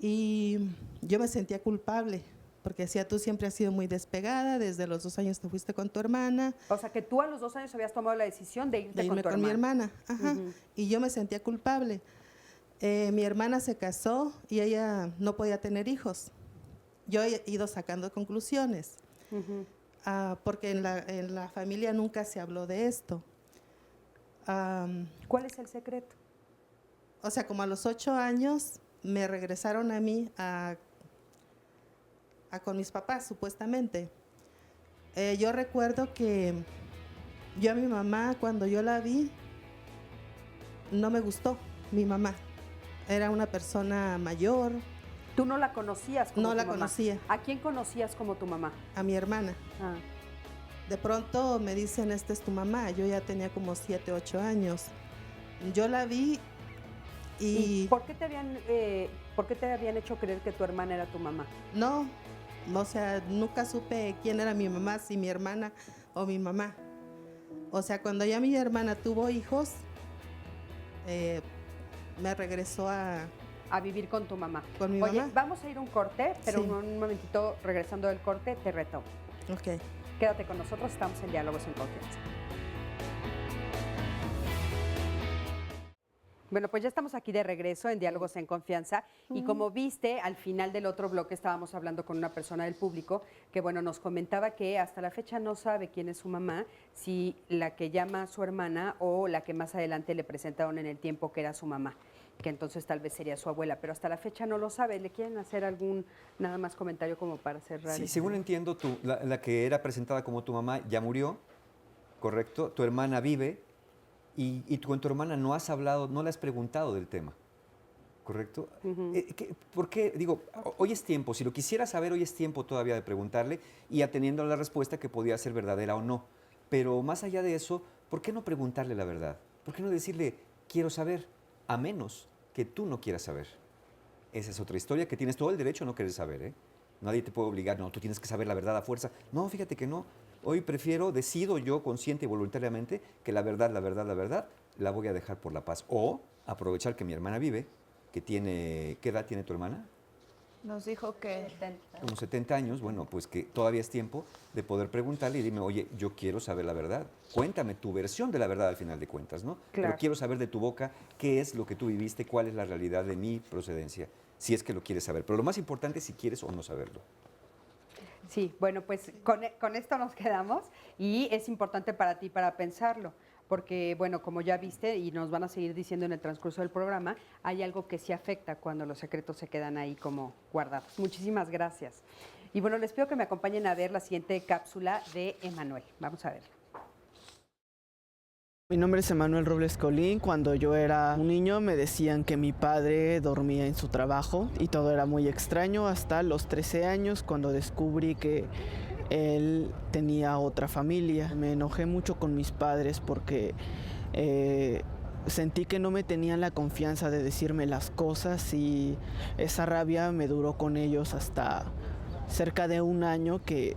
Y yo me sentía culpable, porque decía, tú siempre has sido muy despegada, desde los 2 años te fuiste con tu hermana. O sea, que tú a los 2 años habías tomado la decisión de irte con tu hermana. Mi hermana, ajá. Y yo me sentía culpable. Mi hermana se casó y ella no podía tener hijos. Yo he ido sacando conclusiones, porque en la familia nunca se habló de esto. ¿Cuál es el secreto? O sea, como a los 8 años me regresaron a mí con mis papás, supuestamente. Yo recuerdo que yo a mi mamá, cuando yo la vi, no me gustó mi mamá. Era una persona mayor. ¿Tú no la conocías como tu mamá? No la conocía. ¿A quién conocías como tu mamá? A mi hermana. Ah. De pronto me dicen, esta es tu mamá. Yo ya tenía como 7, 8 años. Yo la vi. ¿Y por qué te habían hecho creer que tu hermana era tu mamá? No, o sea, nunca supe quién era mi mamá, si mi hermana o mi mamá. O sea, cuando ya mi hermana tuvo hijos, me regresó a vivir con tu mamá. Con mi Oye, mamá. Vamos a ir un corte, pero Sí. un momentito, regresando del corte, te retomo. Ok. Quédate con nosotros, estamos en Diálogos en Confianza. Bueno, pues ya estamos aquí de regreso en Diálogos en Confianza y como viste, al final del otro bloque estábamos hablando con una persona del público que, bueno, nos comentaba que hasta la fecha no sabe quién es su mamá, si la que llama a su hermana o la que más adelante le presentaron en el tiempo que era su mamá, que entonces tal vez sería su abuela, pero hasta la fecha no lo sabe. ¿Le quieren hacer algún, nada más comentario como para cerrar? Sí, según entiendo, la que era presentada como tu mamá ya murió, ¿correcto? Tu hermana vive. Y con tu hermana no has hablado, no le has preguntado del tema, ¿correcto? ¿Por qué? Digo, hoy es tiempo, si lo quisiera saber, hoy es tiempo todavía de preguntarle y atendiendo a la respuesta que podía ser verdadera o no. Pero más allá de eso, ¿por qué no preguntarle la verdad? ¿Por qué no decirle, quiero saber, a menos que tú no quieras saber? Esa es otra historia que tienes todo el derecho a no querer saber, ¿eh? Nadie te puede obligar, no, tú tienes que saber la verdad a fuerza. No, fíjate que no. Hoy decido yo consciente y voluntariamente que la verdad, la voy a dejar por la paz. O aprovechar que mi hermana vive, ¿qué edad tiene tu hermana? Nos dijo que... Unos 70 años, bueno, pues que todavía es tiempo de poder preguntarle y dime, oye, yo quiero saber la verdad. Cuéntame tu versión de la verdad al final de cuentas, ¿no? Claro. Pero quiero saber de tu boca qué es lo que tú viviste, cuál es la realidad de mi procedencia, si es que lo quieres saber. Pero lo más importante es si quieres o no saberlo. Sí, bueno, pues con esto nos quedamos y es importante para ti para pensarlo, porque bueno, como ya viste y nos van a seguir diciendo en el transcurso del programa, hay algo que sí afecta cuando los secretos se quedan ahí como guardados. Muchísimas gracias. Y bueno, les pido que me acompañen a ver la siguiente cápsula de Emanuel. Vamos a verla. Mi nombre es Emanuel Robles Colín. Cuando yo era un niño me decían que mi padre dormía en su trabajo y todo era muy extraño hasta los 13 años cuando descubrí que él tenía otra familia. Me enojé mucho con mis padres porque sentí que no me tenían la confianza de decirme las cosas y esa rabia me duró con ellos hasta cerca de un año que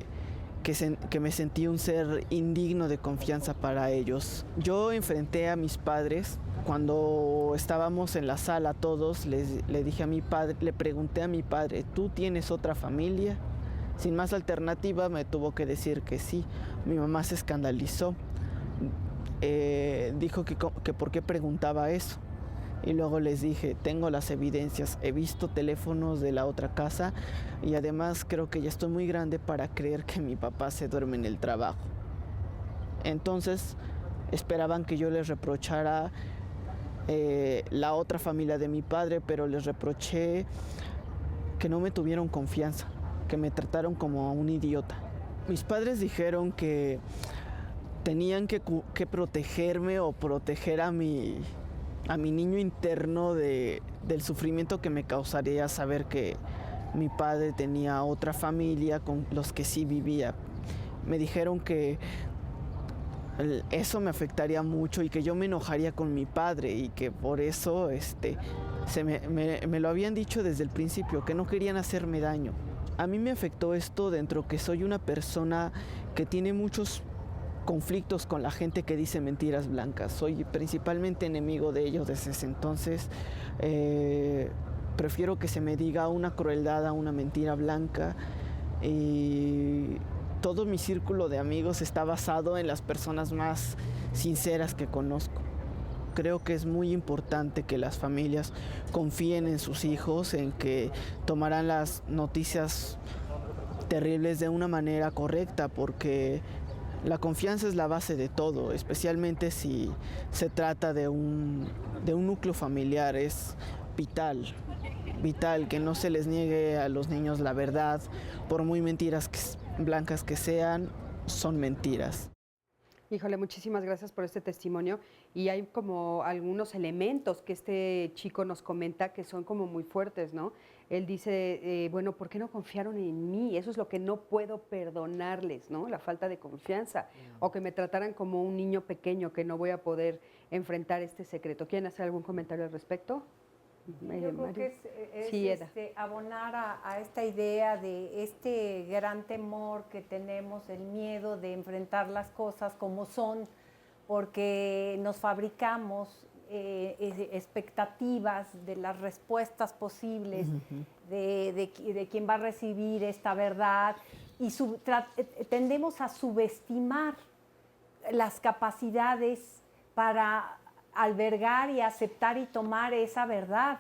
me sentí un ser indigno de confianza para ellos. Yo enfrenté a mis padres cuando estábamos en la sala todos, le dije a mi padre, le pregunté a mi padre, ¿tú tienes otra familia? Sin más alternativa me tuvo que decir que sí. Mi mamá se escandalizó, dijo que por qué preguntaba eso. Y luego les dije, tengo las evidencias, he visto teléfonos de la otra casa y además creo que ya estoy muy grande para creer que mi papá se duerme en el trabajo. Entonces esperaban que yo les reprochara la otra familia de mi padre, pero les reproché que no me tuvieron confianza, que me trataron como a un idiota. Mis padres dijeron que tenían que protegerme o proteger a mi niño interno del sufrimiento que me causaría saber que mi padre tenía otra familia con los que sí vivía. Me dijeron que eso me afectaría mucho y que yo me enojaría con mi padre y que por eso me lo habían dicho desde el principio, que no querían hacerme daño. A mí me afectó esto dentro que soy una persona que tiene muchos conflictos con la gente que dice mentiras blancas. Soy principalmente enemigo de ellos desde ese entonces. Prefiero que se me diga una crueldad a una mentira blanca. Y todo mi círculo de amigos está basado en las personas más sinceras que conozco. Creo que es muy importante que las familias confíen en sus hijos, en que tomarán las noticias terribles de una manera correcta, porque la confianza es la base de todo, especialmente si se trata de un núcleo familiar. Es vital que no se les niegue a los niños la verdad, por muy mentiras blancas que sean, son mentiras. Híjole, muchísimas gracias por este testimonio. Y hay como algunos elementos que este chico nos comenta que son como muy fuertes, ¿no? Él dice, bueno, ¿por qué no confiaron en mí? Eso es lo que no puedo perdonarles, ¿no? La falta de confianza. O que me trataran como un niño pequeño que no voy a poder enfrentar este secreto. ¿Quieren hacer algún comentario al respecto? Yo creo que es Sí, Eda. abonar a esta idea de este gran temor que tenemos, el miedo de enfrentar las cosas como son, porque nos fabricamos expectativas de las respuestas posibles, de quién va a recibir esta verdad, y tendemos a subestimar las capacidades para albergar y aceptar y tomar esa verdad.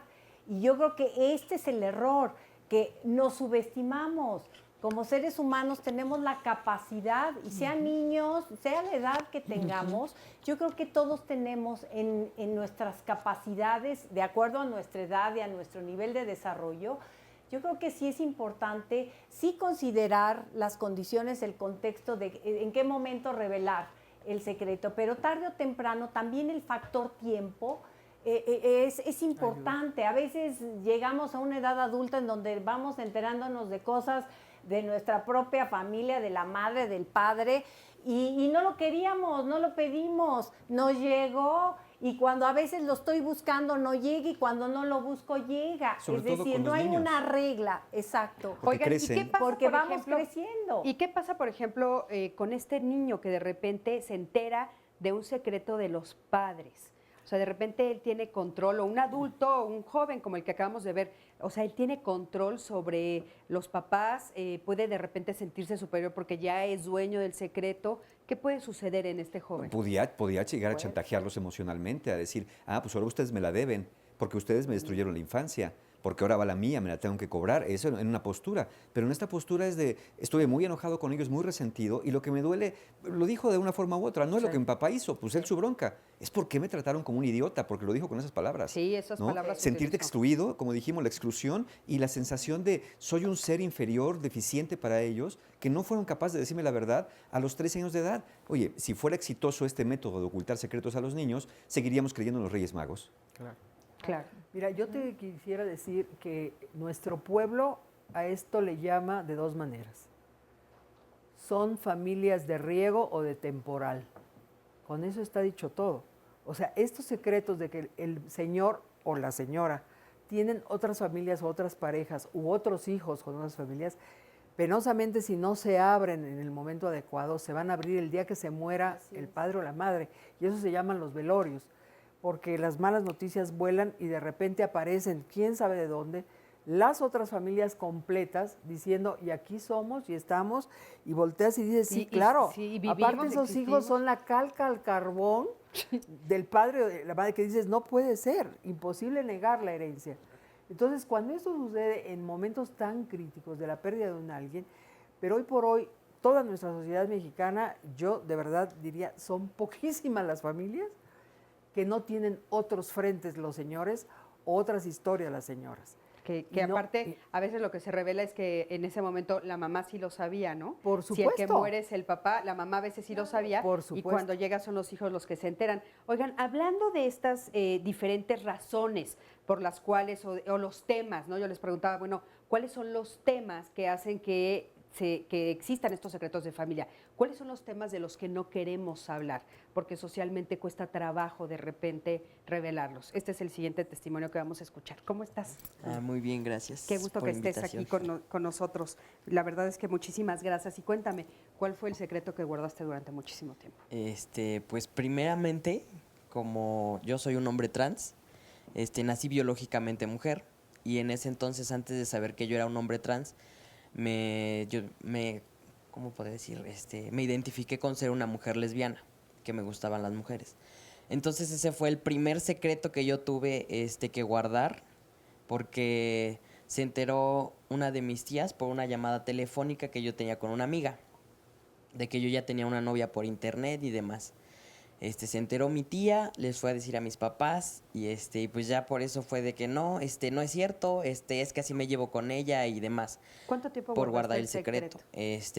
Y yo creo que este es el error, que nos subestimamos. Como seres humanos tenemos la capacidad, y sean niños, sea la edad que tengamos, yo creo que todos tenemos en nuestras capacidades, de acuerdo a nuestra edad y a nuestro nivel de desarrollo, yo creo que sí es importante sí considerar las condiciones, el contexto de en qué momento revelar el secreto, pero tarde o temprano también el factor tiempo es importante. A veces llegamos a una edad adulta en donde vamos enterándonos de cosas de nuestra propia familia, de la madre, del padre, y no lo queríamos, no lo pedimos, no llegó, y cuando a veces lo estoy buscando no llega, y cuando no lo busco llega. Sobre es todo decir, con no los hay niños. una regla, exacto. Porque Oigan, ¿y crecen. qué pasa, Porque por vamos ejemplo, creciendo. ¿Y qué pasa, por ejemplo, con este niño que de repente se entera de un secreto de los padres? O sea, de repente él tiene control, o un adulto, o un joven como el que acabamos de ver, o sea, él tiene control sobre los papás, puede de repente sentirse superior porque ya es dueño del secreto. ¿Qué puede suceder en este joven? Podía llegar a chantajearlos emocionalmente, a decir, pues ahora ustedes me la deben, porque ustedes me destruyeron la infancia. porque ahora va la mía, me la tengo que cobrar, eso en una postura. Pero en esta postura es de, estuve muy enojado con ellos, muy resentido, y lo que me duele, lo dijo de una forma u otra, no es lo que mi papá hizo, pues él su bronca, es porque me trataron como un idiota, porque lo dijo con esas palabras. Sí, esas ¿no? palabras. Sentirte excluido, como dijimos, la exclusión y la sensación de soy un ser inferior, deficiente para ellos, que no fueron capaces de decirme la verdad a los 13 años de edad. Oye, si fuera exitoso este método de ocultar secretos a los niños, seguiríamos creyendo en los Reyes Magos. Claro. Mira, yo te quisiera decir que nuestro pueblo a esto le llama de dos maneras. Son familias de riego o de temporal. Con eso está dicho todo. O sea, estos secretos de que el señor o la señora tienen otras familias o otras parejas u otros hijos con otras familias, penosamente si no se abren en el momento adecuado, se van a abrir el día que se muera el padre o la madre. Y eso se llaman los velorios, porque las malas noticias vuelan y de repente aparecen, quién sabe de dónde, las otras familias completas diciendo, y aquí somos y estamos, y volteas y dices, sí, claro, sí, vivimos, aparte esos existimos. hijos son la calca al carbón del padre o de la madre, que dices, no puede ser, imposible negar la herencia. Entonces, cuando esto sucede en momentos tan críticos de la pérdida de un alguien, pero hoy por hoy, toda nuestra sociedad mexicana, yo de verdad diría, son poquísimas las familias que no tienen otros frentes los señores, o otras historias las señoras. Que Y no- aparte, a veces lo que se revela es que en ese momento la mamá sí lo sabía, ¿no? Por Si el que supuesto. muere es el papá, la mamá a veces sí lo sabía. Por Y supuesto. cuando llega son los hijos los que se enteran. Oigan, hablando de estas diferentes razones por las cuales, o los temas, ¿no? Yo les preguntaba, bueno, ¿cuáles son los temas que hacen que existan estos secretos de familia? ¿Cuáles son los temas de los que no queremos hablar? Porque socialmente cuesta trabajo de repente revelarlos. Este es el siguiente testimonio que vamos a escuchar. ¿Cómo estás? Muy bien, gracias. Qué gusto por que estés invitación. aquí con nosotros. La verdad es que muchísimas gracias. Y cuéntame, ¿cuál fue el secreto que guardaste durante muchísimo tiempo? Pues primeramente, como yo soy un hombre trans, nací biológicamente mujer, y en ese entonces, antes de saber que yo era un hombre trans, ¿cómo puedo decir? Me identifiqué con ser una mujer lesbiana, que me gustaban las mujeres. Entonces ese fue el primer secreto que yo tuve que guardar, porque se enteró una de mis tías por una llamada telefónica que yo tenía con una amiga, de que yo ya tenía una novia por internet y demás. Se enteró mi tía, les fue a decir a mis papás y pues ya por eso fue de que no, no es cierto, es que así me llevo con ella y demás. ¿Cuánto tiempo Por guardaste guardar el secreto.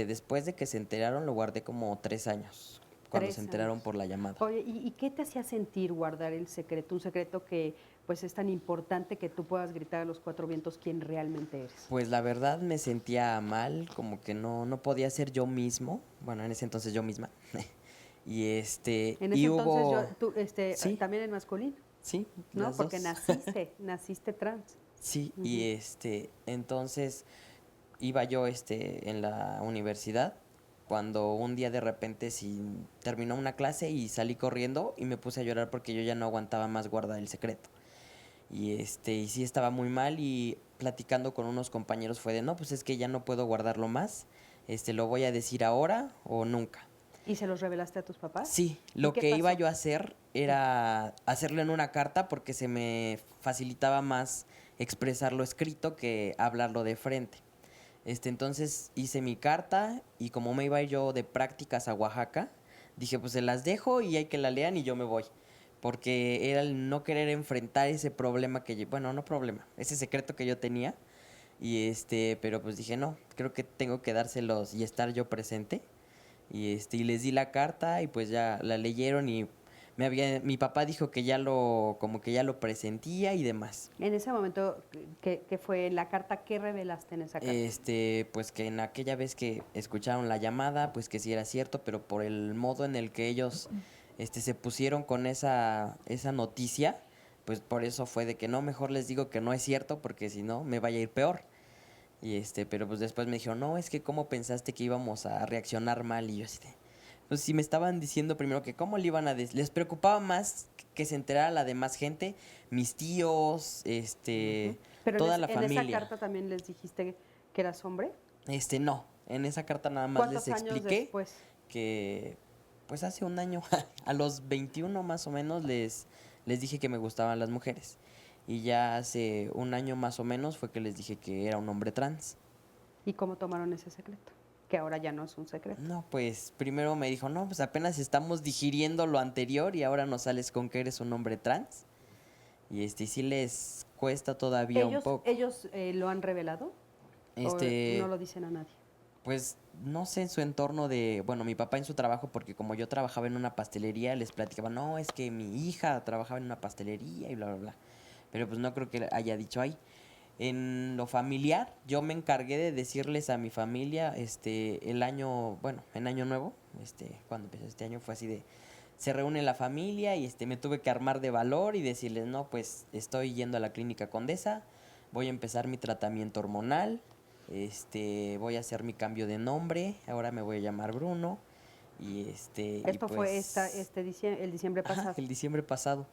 Después de que se enteraron lo guardé como 3 años, cuando 3 se enteraron años. por la llamada. Oye, ¿y qué te hacía sentir guardar el secreto? Un secreto que pues es tan importante que tú puedas gritar a los 4 vientos quién realmente eres. Pues la verdad me sentía mal, como que no podía ser yo mismo, bueno, en ese entonces yo misma. Y En ese y entonces hubo tú, Sí. también en masculino, sí, ¿no? las Porque dos. naciste trans. Sí, Ujú. y entonces iba yo en la universidad cuando un día de repente terminó una clase y salí corriendo y me puse a llorar porque yo ya no aguantaba más guardar el secreto. Y sí estaba muy mal, y platicando con unos compañeros fue de, no, pues es que ya no puedo guardarlo más, lo voy a decir ahora o nunca. ¿Y se los revelaste a tus papás? Sí, ¿Y lo qué que iba pasó? yo a hacer era hacerlo en una carta porque se me facilitaba más expresarlo escrito que hablarlo de frente. Entonces hice mi carta, y como me iba yo de prácticas a Oaxaca, dije pues se las dejo y hay que la lean y yo me voy. Porque era el no querer enfrentar ese problema ese secreto que yo tenía. Y pero pues dije no, creo que tengo que dárselos y estar yo presente. Y les di la carta y pues ya la leyeron, y mi papá dijo que ya lo presentía y demás. En ese momento, ¿qué fue en la carta? ¿Qué revelaste en esa carta? Pues que en aquella vez que escucharon la llamada, pues que sí era cierto, pero por el modo en el que ellos se pusieron con esa noticia, pues por eso fue de que no, mejor les digo que no es cierto, porque si no me vaya a ir peor. Y pero pues después me dijeron, no, es que cómo pensaste que íbamos a reaccionar mal, y yo pues si me estaban diciendo primero que cómo le iban a decir, les preocupaba más que se enterara la demás gente, mis tíos, Pero toda la en familia. esa carta también les dijiste que eras hombre. No, en esa carta nada más les ¿Cuántos años expliqué después? que pues hace un año, a los 21 más o menos, les dije que me gustaban las mujeres. y ya hace un año más o menos fue que les dije que era un hombre trans. ¿Y cómo tomaron ese secreto? Que ahora ya no es un secreto. No, pues primero me dijo, no, pues apenas estamos digiriendo lo anterior y ahora nos sales con que eres un hombre trans. Y sí les cuesta todavía un poco. ¿Ellos lo han revelado? ¿O no lo dicen a nadie? Pues no sé, en su entorno bueno, mi papá en su trabajo, porque como yo trabajaba en una pastelería, les platicaba, no, es que mi hija trabajaba en una pastelería y bla, bla, bla. Pero pues no creo que haya dicho ahí. En lo familiar, yo me encargué de decirles a mi familia, en Año Nuevo, cuando empezó este año fue así de, se reúne la familia y me tuve que armar de valor y decirles, no, pues estoy yendo a la Clínica Condesa, voy a empezar mi tratamiento hormonal, voy a hacer mi cambio de nombre, ahora me voy a llamar Bruno. Y Esto fue el diciembre pasado. El diciembre pasado.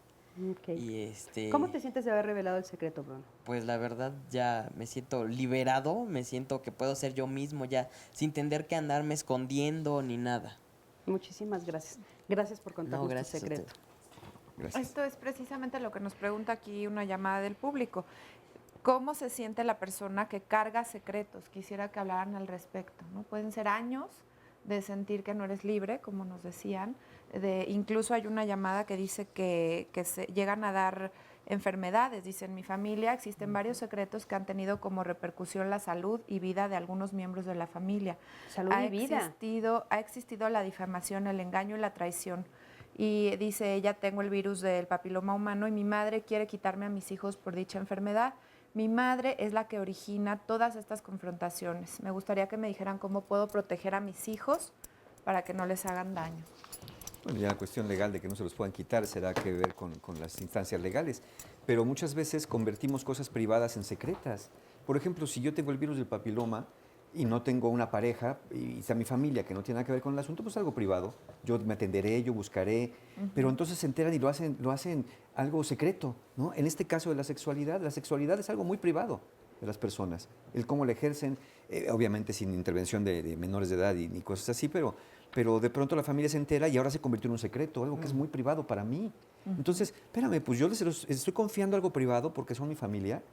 Okay. Y ¿Cómo te sientes de haber revelado el secreto, Bruno? Pues la verdad ya me siento liberado, me siento que puedo ser yo mismo ya, sin tener que andarme escondiendo ni nada. Muchísimas gracias. Gracias por contarnos tu secreto. Gracias. Esto es precisamente lo que nos pregunta aquí una llamada del público. ¿Cómo se siente la persona que carga secretos? Quisiera que hablaran al respecto, ¿no? Pueden ser años de sentir que no eres libre, como nos decían. Incluso hay una llamada que dice que se llegan a dar enfermedades. Dice, en mi familia existen varios secretos que han tenido como repercusión la salud y vida de algunos miembros de la familia. Salud y vida. Ha existido la difamación, el engaño y la traición. Y dice ella, tengo el virus del papiloma humano y mi madre quiere quitarme a mis hijos por dicha enfermedad. Mi madre es la que origina todas estas confrontaciones. Me gustaría que me dijeran cómo puedo proteger a mis hijos para que no les hagan daño. Bueno, ya la cuestión legal de que no se los puedan quitar será que ver con las instancias legales, pero muchas veces convertimos cosas privadas en secretas. Por ejemplo, si yo tengo el virus del papiloma y no tengo una pareja y está mi familia que no tiene nada que ver con el asunto, pues algo privado. Yo me atenderé, yo buscaré, pero entonces se enteran y lo hacen algo secreto, ¿no? En este caso de la sexualidad es algo muy privado de las personas. El cómo la ejercen, obviamente sin intervención de menores de edad ni cosas así, pero de pronto la familia se entera y ahora se convirtió en un secreto, algo que es muy privado para mí. Entonces, espérame, pues yo les estoy confiando algo privado porque son mi familia,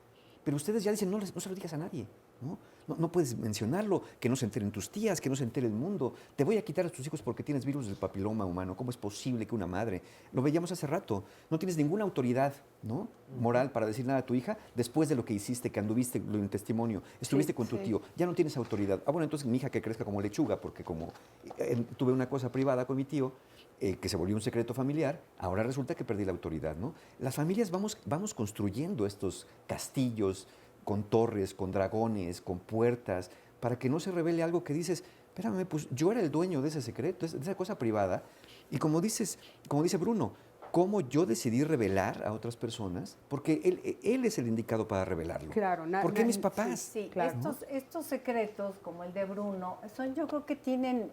pero ustedes ya dicen, no se lo digas a nadie, ¿no? No puedes mencionarlo, que no se enteren tus tías, que no se entere el mundo. Te voy a quitar a tus hijos porque tienes virus del papiloma humano. ¿Cómo es posible que una madre? Lo veíamos hace rato. No tienes ninguna autoridad, ¿no?, moral para decir nada a tu hija después de lo que hiciste, que anduviste en testimonio, estuviste con tu tío. Ya no tienes autoridad. Bueno, entonces mi hija que crezca como lechuga, porque como tuve una cosa privada con mi tío, que se volvió un secreto familiar, ahora resulta que perdí la autoridad, ¿no? Las familias vamos construyendo estos castillos con torres, con dragones, con puertas, para que no se revele algo que dices, espérame, pues yo era el dueño de ese secreto, de esa cosa privada. Y como dice Bruno, ¿cómo yo decidí revelar a otras personas? Porque él es el indicado para revelarlo. Claro. ¿Por qué mis papás? Sí, claro. Estos secretos, como el de Bruno, yo creo que tienen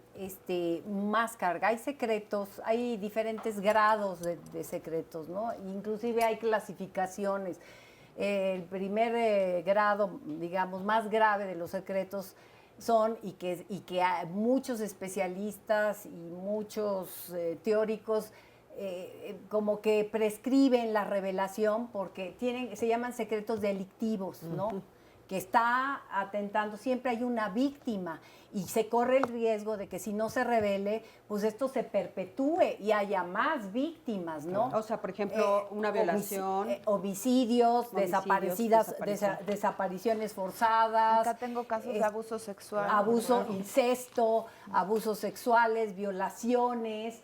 más carga. Hay secretos, hay diferentes grados de secretos, ¿no? Inclusive hay clasificaciones. El primer grado, digamos, más grave de los secretos son, y que muchos especialistas y muchos teóricos como que prescriben la revelación porque se llaman secretos delictivos, ¿no? Que está atentando, siempre hay una víctima y se corre el riesgo de que si no se revele, pues esto se perpetúe y haya más víctimas, ¿no? O sea, por ejemplo, una violación. Homicidios, desapariciones forzadas. Acá tengo casos de abuso sexual. Incesto, abusos sexuales, violaciones.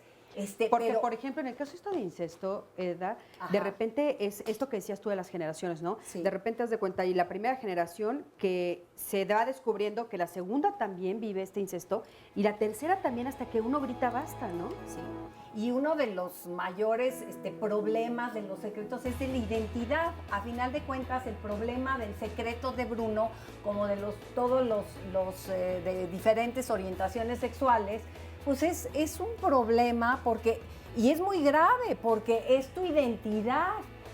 Porque, por ejemplo, en el caso de incesto, Edda, de repente es esto que decías tú de las generaciones, ¿no? Sí. De repente haz de cuenta, y la primera generación que se va descubriendo que la segunda también vive este incesto, y la tercera también hasta que uno grita basta, ¿no? Sí. Y uno de los mayores problemas de los secretos es de la identidad. A final de cuentas, el problema del secreto de Bruno, como de todos los de diferentes orientaciones sexuales, pues es un problema y es muy grave porque es tu identidad,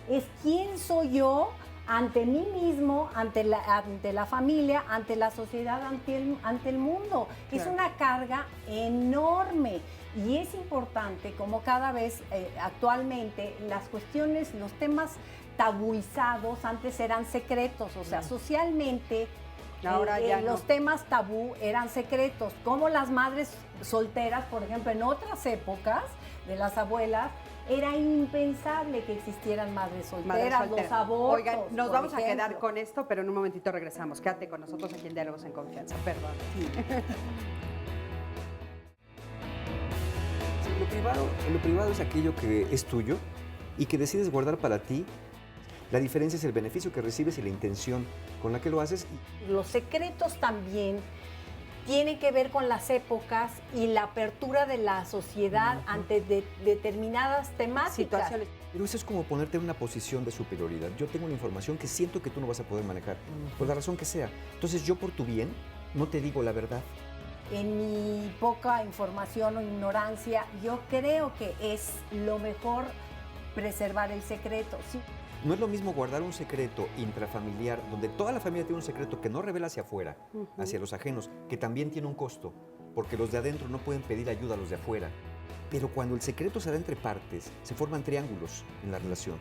es quién soy yo ante mí mismo, ante la familia, ante la sociedad, ante el mundo. Claro. Es una carga enorme y es importante como cada vez actualmente los temas tabuizados, antes eran secretos, o sea, socialmente Ahora ya no. los temas tabú eran secretos, como las madres solteras, por ejemplo, en otras épocas de las abuelas, era impensable que existieran madres solteras, los abortos. Oigan, nos por vamos a ejemplo. quedar con esto, pero en un momentito regresamos. Quédate con nosotros aquí en Diálogos en Confianza. Perdón. Sí, lo privado es aquello que es tuyo y que decides guardar para ti. La diferencia es el beneficio que recibes y la intención con la que lo haces. Los secretos también tienen que ver con las épocas y la apertura de la sociedad ante determinadas temáticas. Situaciones. Pero eso es como ponerte en una posición de superioridad. Yo tengo una información que siento que tú no vas a poder manejar, por la razón que sea. Entonces yo por tu bien no te digo la verdad. En mi poca información o ignorancia, yo creo que es lo mejor preservar el secreto. Sí. No es lo mismo guardar un secreto intrafamiliar, donde toda la familia tiene un secreto que no revela hacia afuera, hacia los ajenos, que también tiene un costo, porque los de adentro no pueden pedir ayuda a los de afuera. Pero cuando el secreto se da entre partes, se forman triángulos en la relación.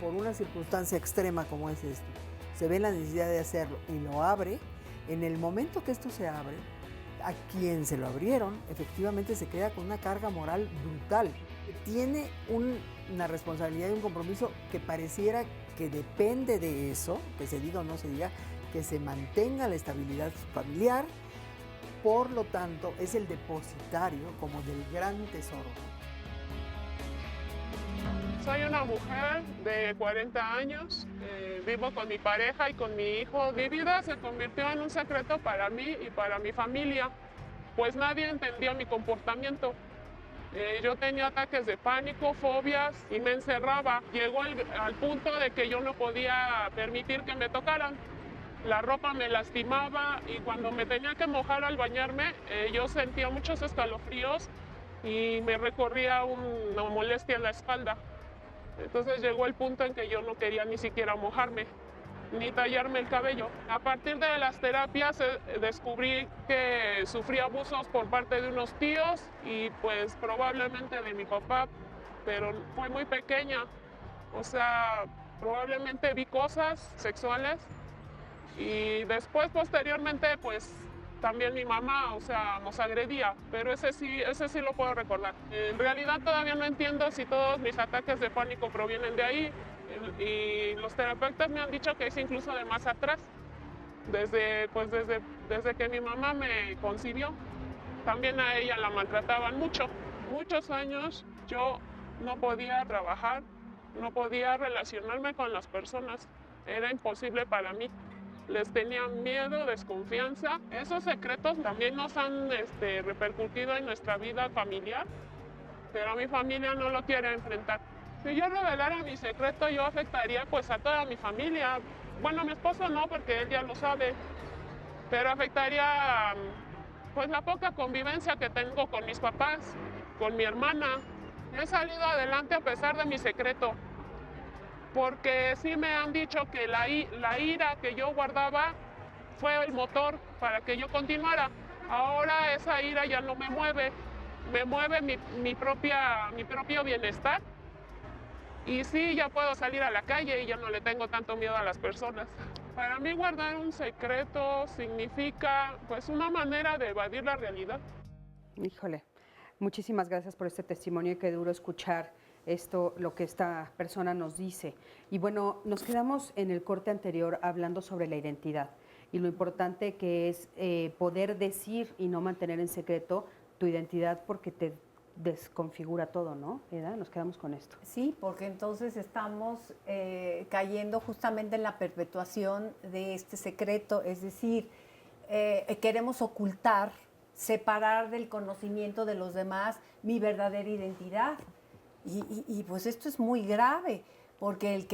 Por una circunstancia extrema como es esto, se ve la necesidad de hacerlo y lo abre. En el momento que esto se abre, a quien se lo abrieron, efectivamente se queda con una carga moral brutal. Tiene una responsabilidad y un compromiso que pareciera que depende de eso, que se diga o no se diga, que se mantenga la estabilidad familiar. Por lo tanto, es el depositario como del gran tesoro. Soy una mujer de 40 años, vivo con mi pareja y con mi hijo. Mi vida se convirtió en un secreto para mí y para mi familia, pues nadie entendía mi comportamiento. Yo tenía ataques de pánico, fobias y me encerraba. Llegó al punto de que yo no podía permitir que me tocaran. La ropa me lastimaba y cuando me tenía que mojar al bañarme, yo sentía muchos escalofríos y me recorría una molestia en la espalda. Entonces llegó el punto en que yo no quería ni siquiera mojarme, ni tallarme el cabello. A partir de las terapias descubrí que sufrí abusos por parte de unos tíos y pues probablemente de mi papá, pero fue muy pequeña. O sea, probablemente vi cosas sexuales y después, posteriormente, pues también mi mamá, o sea, nos agredía, pero ese sí lo puedo recordar. En realidad todavía no entiendo si todos mis ataques de pánico provienen de ahí y los terapeutas me han dicho que es incluso de más atrás, desde que mi mamá me concibió. También a ella la maltrataban mucho. Muchos años yo no podía trabajar, no podía relacionarme con las personas, era imposible para mí. Les tenía miedo, desconfianza. Esos secretos también nos han repercutido en nuestra vida familiar, pero mi familia no lo quiere enfrentar. Si yo revelara mi secreto, yo afectaría pues a toda mi familia. Bueno, a mi esposo no, porque él ya lo sabe, pero afectaría pues la poca convivencia que tengo con mis papás, con mi hermana. He salido adelante a pesar de mi secreto, porque sí me han dicho que la ira que yo guardaba fue el motor para que yo continuara. Ahora esa ira ya no me mueve mi propio bienestar. Y sí, ya puedo salir a la calle y ya no le tengo tanto miedo a las personas. Para mí guardar un secreto significa pues una manera de evadir la realidad. Híjole, muchísimas gracias por este testimonio y qué duro escuchar lo que esta persona nos dice. Y bueno, nos quedamos en el corte anterior hablando sobre la identidad y lo importante que es poder decir y no mantener en secreto tu identidad porque te desconfigura todo, ¿no? ¿Edad? Nos quedamos con esto. Sí, porque entonces estamos cayendo justamente en la perpetuación de este secreto, es decir, queremos ocultar, separar del conocimiento de los demás mi verdadera identidad. Y pues esto es muy grave, porque el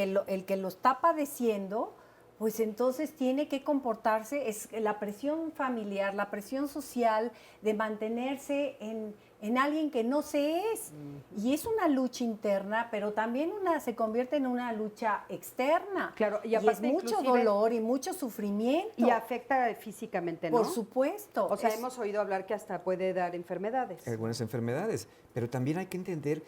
que lo está padeciendo, pues entonces tiene que comportarse, es la presión familiar, la presión social de mantenerse en alguien que no se es. Y es una lucha interna, pero también se convierte en una lucha externa. Claro, y es mucho dolor y mucho sufrimiento. Y afecta físicamente, ¿no? Por supuesto. O sea, hemos oído hablar que hasta puede dar enfermedades. Algunas enfermedades, pero también hay que entender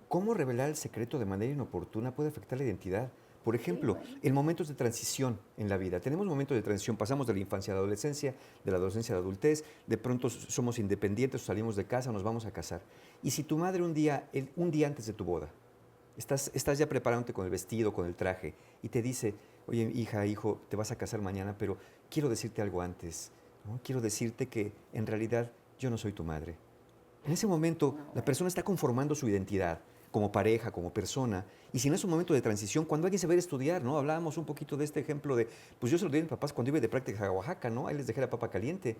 cómo revelar el secreto de manera inoportuna puede afectar la identidad. Por ejemplo, en momentos de transición en la vida. Tenemos momentos de transición, pasamos de la infancia a la adolescencia, de la adolescencia a la adultez, de pronto somos independientes, salimos de casa, nos vamos a casar. Y si tu madre un día antes de tu boda, estás ya preparándote con el vestido, con el traje, y te dice, oye, hija, hijo, te vas a casar mañana, pero quiero decirte algo antes, ¿no? Quiero decirte que en realidad yo no soy tu madre. En ese momento, la persona está conformando su identidad como pareja, como persona, y si no es un momento de transición, cuando alguien se va a ir a estudiar, ¿no? Hablábamos un poquito de este ejemplo de, pues yo se lo di a mis papás cuando iba de práctica a Oaxaca, ¿no? Ahí les dejé la papa caliente.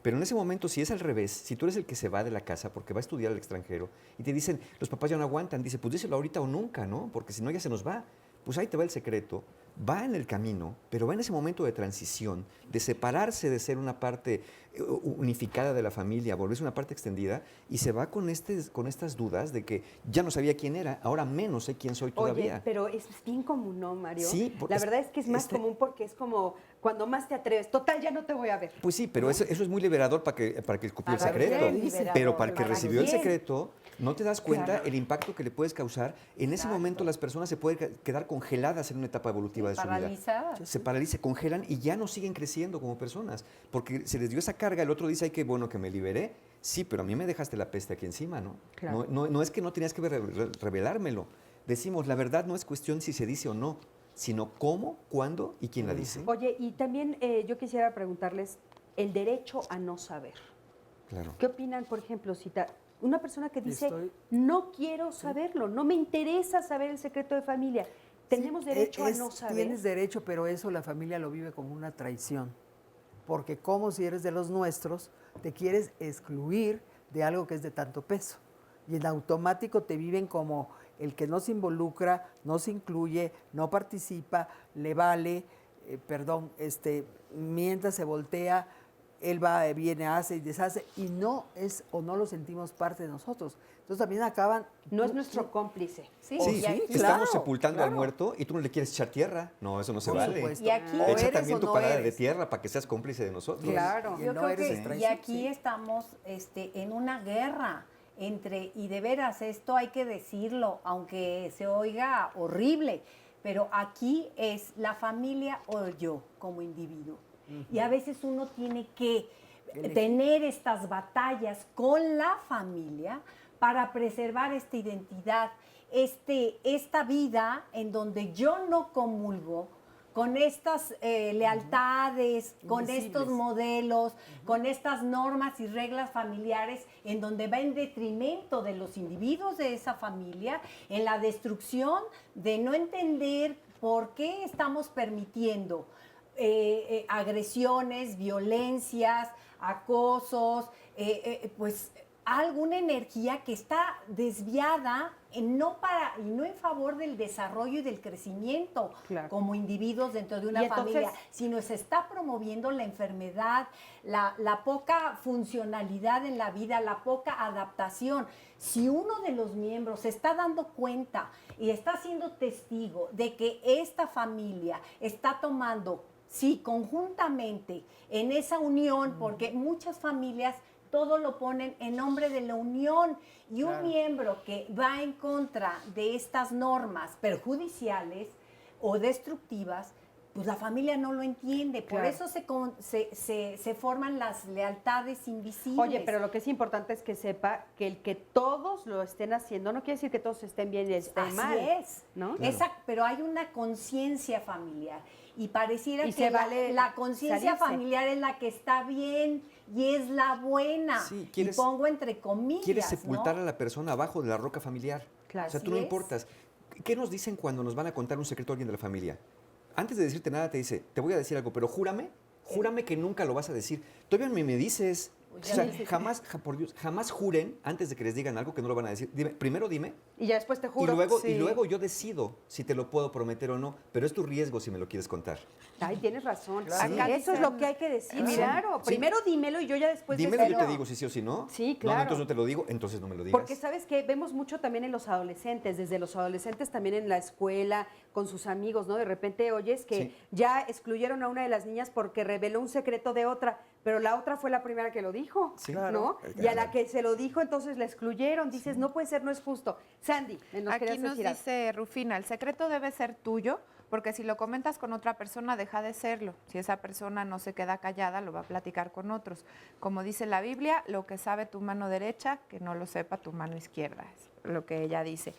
Pero en ese momento, si es al revés, si tú eres el que se va de la casa porque va a estudiar al extranjero, y te dicen, los papás ya no aguantan, dice, pues díselo ahorita o nunca, ¿no? Porque si no ya se nos va. Pues ahí te va el secreto, va en el camino, pero va en ese momento de transición, de separarse de ser una parte unificada de la familia, volverse una parte extendida, y se va con estas dudas de que ya no sabía quién era, ahora menos sé quién soy todavía. Oye, pero es bien común, ¿no, Mario? Sí. La verdad es que es más común porque es como cuando más te atreves. Total, ya no te voy a ver. Pues sí, pero eso es muy liberador para que escupió el secreto. Pero para el que recibió el secreto, no te das cuenta el impacto que le puedes causar. En ese momento las personas se pueden quedar congeladas en una etapa evolutiva de su vida. Se paralizan, se congelan y ya no siguen creciendo como personas. Porque se les dio esa carga, el otro dice, ay, qué bueno que me liberé. Sí, pero a mí me dejaste la peste aquí encima, ¿no? Claro. No es que no tenías que revelármelo. Decimos, la verdad no es cuestión si se dice o no, sino cómo, cuándo y quién la dice. Oye, y también yo quisiera preguntarles el derecho a no saber. Claro. ¿Qué opinan, por ejemplo, si una persona que dice, no quiero saberlo, no me interesa saber el secreto de familia? ¿Tenemos derecho a no saber? Tienes derecho, pero eso la familia lo vive como una traición. Porque como si eres de los nuestros, te quieres excluir de algo que es de tanto peso. Y en automático te viven como el que no se involucra, no se incluye, no participa, le vale, mientras se voltea, él va, viene, hace y deshace, y no lo sentimos parte de nosotros. Entonces también acaban... No es nuestro cómplice. Sí, estamos sepultando al muerto y tú no le quieres echar tierra. No, eso no se vale. Supuesto. Y aquí, echa también tu palada de tierra para que seas cómplice de nosotros. Claro. Yo creo que y aquí estamos en una guerra y de veras esto hay que decirlo, aunque se oiga horrible, pero aquí es la familia o yo como individuo. Y a veces uno tiene que tener estas batallas con la familia para preservar esta identidad, esta vida en donde yo no comulgo con estas lealtades, con estos modelos, con estas normas y reglas familiares, en donde va en detrimento de los individuos de esa familia, en la destrucción de no entender por qué estamos permitiendo agresiones, violencias, acosos, pues alguna energía que está desviada no en favor del desarrollo y del crecimiento como individuos dentro de una familia, sino se está promoviendo la enfermedad, la poca funcionalidad en la vida, la poca adaptación. Si uno de los miembros se está dando cuenta y está siendo testigo de que esta familia está tomando, sí, conjuntamente en esa unión, porque muchas familias todo lo ponen en nombre de la unión, y un miembro que va en contra de estas normas perjudiciales o destructivas, pues la familia no lo entiende. Por eso se forman las lealtades invisibles. Oye, pero lo que es importante es que sepa que el que todos lo estén haciendo no quiere decir que todos estén bien y estén mal. Así es, ¿no? Claro. Exacto, pero hay una conciencia familiar y pareciera que la conciencia familiar es la que está bien y es la buena. Sí, y pongo entre comillas. Quieres sepultar a la persona abajo de la roca familiar. Claro. O sea, tú no importas. ¿Qué nos dicen cuando nos van a contar un secreto a alguien de la familia? Antes de decirte nada te dice, te voy a decir algo, pero júrame que nunca lo vas a decir. Todavía me dices. O sea, por Dios, jamás juren antes de que les digan algo que no lo van a decir. Primero dime. Y ya después te juro. Y luego yo decido si te lo puedo prometer o no, pero es tu riesgo si me lo quieres contar. Ay, tienes razón. Claro. Sí. Eso es lo que hay que decir. Claro, primero dímelo y yo ya después dímelo y yo te digo si sí o si no. Sí, claro. No, entonces no te lo digo, entonces no me lo digas. Porque sabes que vemos mucho también en los adolescentes, desde los adolescentes también en la escuela, con sus amigos, ¿no? De repente oyes que ya excluyeron a una de las niñas porque reveló un secreto de otra, pero la otra fue la primera que lo dijo, ¿no? Y a la que se lo dijo, entonces la excluyeron. Dices, no puede ser, no es justo. Sandy, Aquí nos dice Rufina, el secreto debe ser tuyo porque si lo comentas con otra persona, deja de serlo. Si esa persona no se queda callada, lo va a platicar con otros. Como dice la Biblia, lo que sabe tu mano derecha, que no lo sepa tu mano izquierda, es lo que ella dice.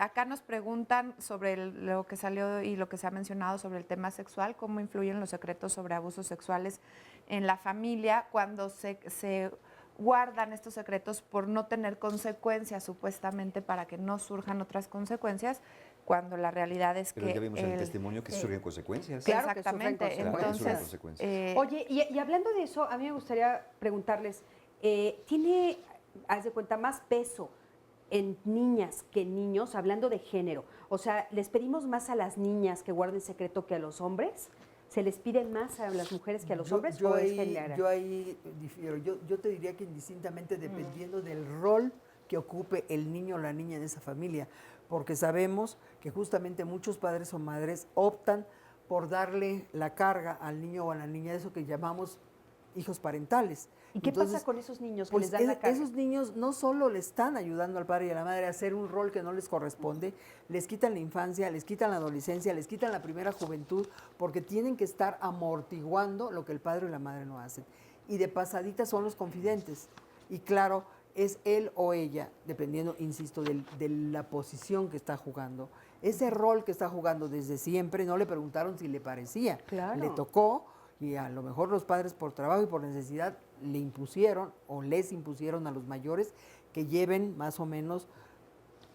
Acá nos preguntan sobre lo que salió y lo que se ha mencionado sobre el tema sexual, cómo influyen los secretos sobre abusos sexuales en la familia cuando se guardan estos secretos por no tener consecuencias, supuestamente, para que no surjan otras consecuencias, cuando la realidad es Pero que... ya vimos en el testimonio que surgen consecuencias. Claro, exactamente. que sufren Entonces, Oye, y hablando de eso, a mí me gustaría preguntarles, ¿tiene, haz de cuenta, más peso en niñas que en niños, hablando de género? O sea, ¿les pedimos más a las niñas que guarden secreto que a los hombres? ¿Se les pide más a las mujeres que a los hombres o es general? Yo ahí difiero. Yo te diría que indistintamente dependiendo del rol que ocupe el niño o la niña en esa familia, porque sabemos que justamente muchos padres o madres optan por darle la carga al niño o a la niña de eso que llamamos hijos parentales. ¿Y qué pasa con esos niños que pues les dan la carga? Esos niños no solo le están ayudando al padre y a la madre a hacer un rol que no les corresponde, les quitan la infancia, les quitan la adolescencia, les quitan la primera juventud, porque tienen que estar amortiguando lo que el padre y la madre no hacen. Y de pasadita son los confidentes. Y claro, es él o ella, dependiendo, insisto, de la posición que está jugando. Ese rol que está jugando desde siempre, no le preguntaron si le parecía. Claro. Le tocó, y a lo mejor los padres por trabajo y por necesidad le impusieron o les impusieron a los mayores que lleven más o menos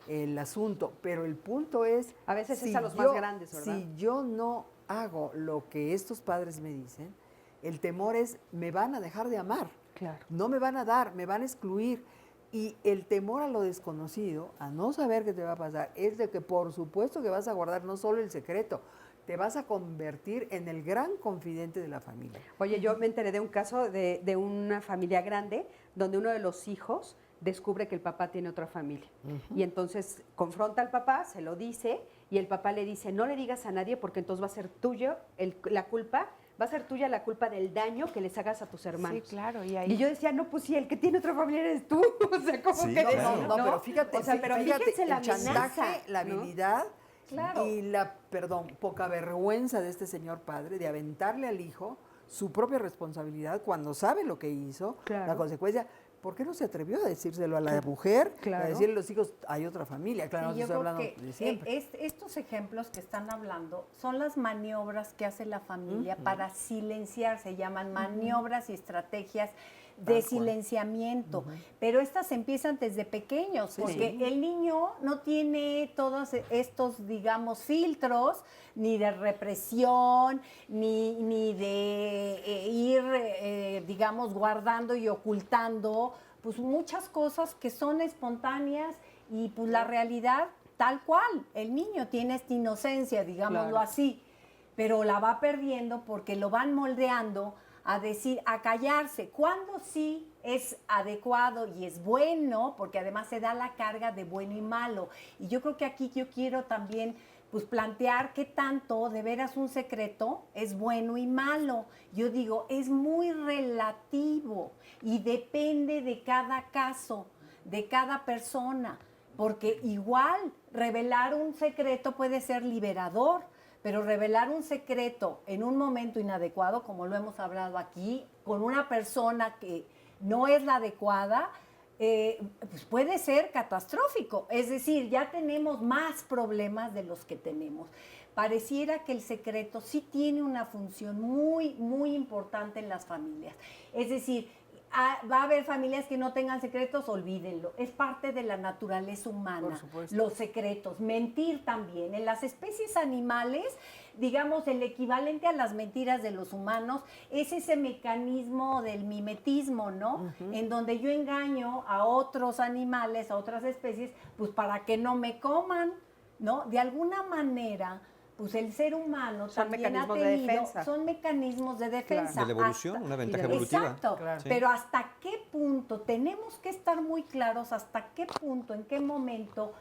el asunto. Pero el punto es... A veces es a los más grandes, ¿verdad? Si yo no hago lo que estos padres me dicen, el temor es, me van a dejar de amar. Claro. No me van a dar, me van a excluir. Y el temor a lo desconocido, a no saber qué te va a pasar, es de que por supuesto que vas a guardar no solo el secreto, te vas a convertir en el gran confidente de la familia. Oye, yo me enteré de un caso de una familia grande donde uno de los hijos descubre que el papá tiene otra familia. Y entonces confronta al papá, se lo dice, y el papá le dice, no le digas a nadie porque entonces va a ser tuyo la culpa, va a ser tuya la culpa del daño que les hagas a tus hermanos. Sí, claro. Y yo decía, no, pues sí, el que tiene otra familia eres tú. O sea, ¿cómo Sí, que claro. No, pero fíjate, o sea, pero fíjense la el chantaje, amenaza, la ¿no? habilidad Claro. y la, poca vergüenza de este señor padre de aventarle al hijo su propia responsabilidad cuando sabe lo que hizo, Claro. la consecuencia. ¿Por qué no se atrevió a decírselo a la mujer? Claro. A decirle a los hijos, hay otra familia. Claro, no Y yo estoy creo hablando que de siempre. estos ejemplos que están hablando son las maniobras que hace la familia para silenciar, se llaman maniobras y estrategias de silenciamiento, pero estas empiezan desde pequeños, porque el niño no tiene todos estos, digamos, filtros, ni de represión, ni de ir, digamos, guardando y ocultando, pues muchas cosas que son espontáneas y pues la realidad tal cual. El niño tiene esta inocencia, digámoslo así, pero la va perdiendo porque lo van moldeando a decir, a callarse, cuando sí es adecuado y es bueno, porque además se da la carga de bueno y malo. Y yo creo que aquí yo quiero también pues plantear qué tanto de veras un secreto es bueno y malo. Yo digo, es muy relativo y depende de cada caso, de cada persona, porque igual revelar un secreto puede ser liberador, pero revelar un secreto en un momento inadecuado, como lo hemos hablado aquí, con una persona que no es la adecuada, pues puede ser catastrófico. Es decir, ya tenemos más problemas de los que tenemos. Pareciera que el secreto sí tiene una función muy, muy importante en las familias. Es decir, va a haber familias que no tengan secretos, olvídenlo. Es parte de la naturaleza humana, los secretos. Mentir también. En las especies animales, digamos, el equivalente a las mentiras de los humanos es ese mecanismo del mimetismo, ¿no? En donde yo engaño a otros animales, a otras especies, pues para que no me coman, ¿no? De alguna manera, pues el ser humano también ha tenido, son mecanismos de defensa. Claro. De la evolución, una ventaja evolutiva. Exacto, Claro. pero hasta qué punto, tenemos que estar muy claros hasta qué punto, en qué momento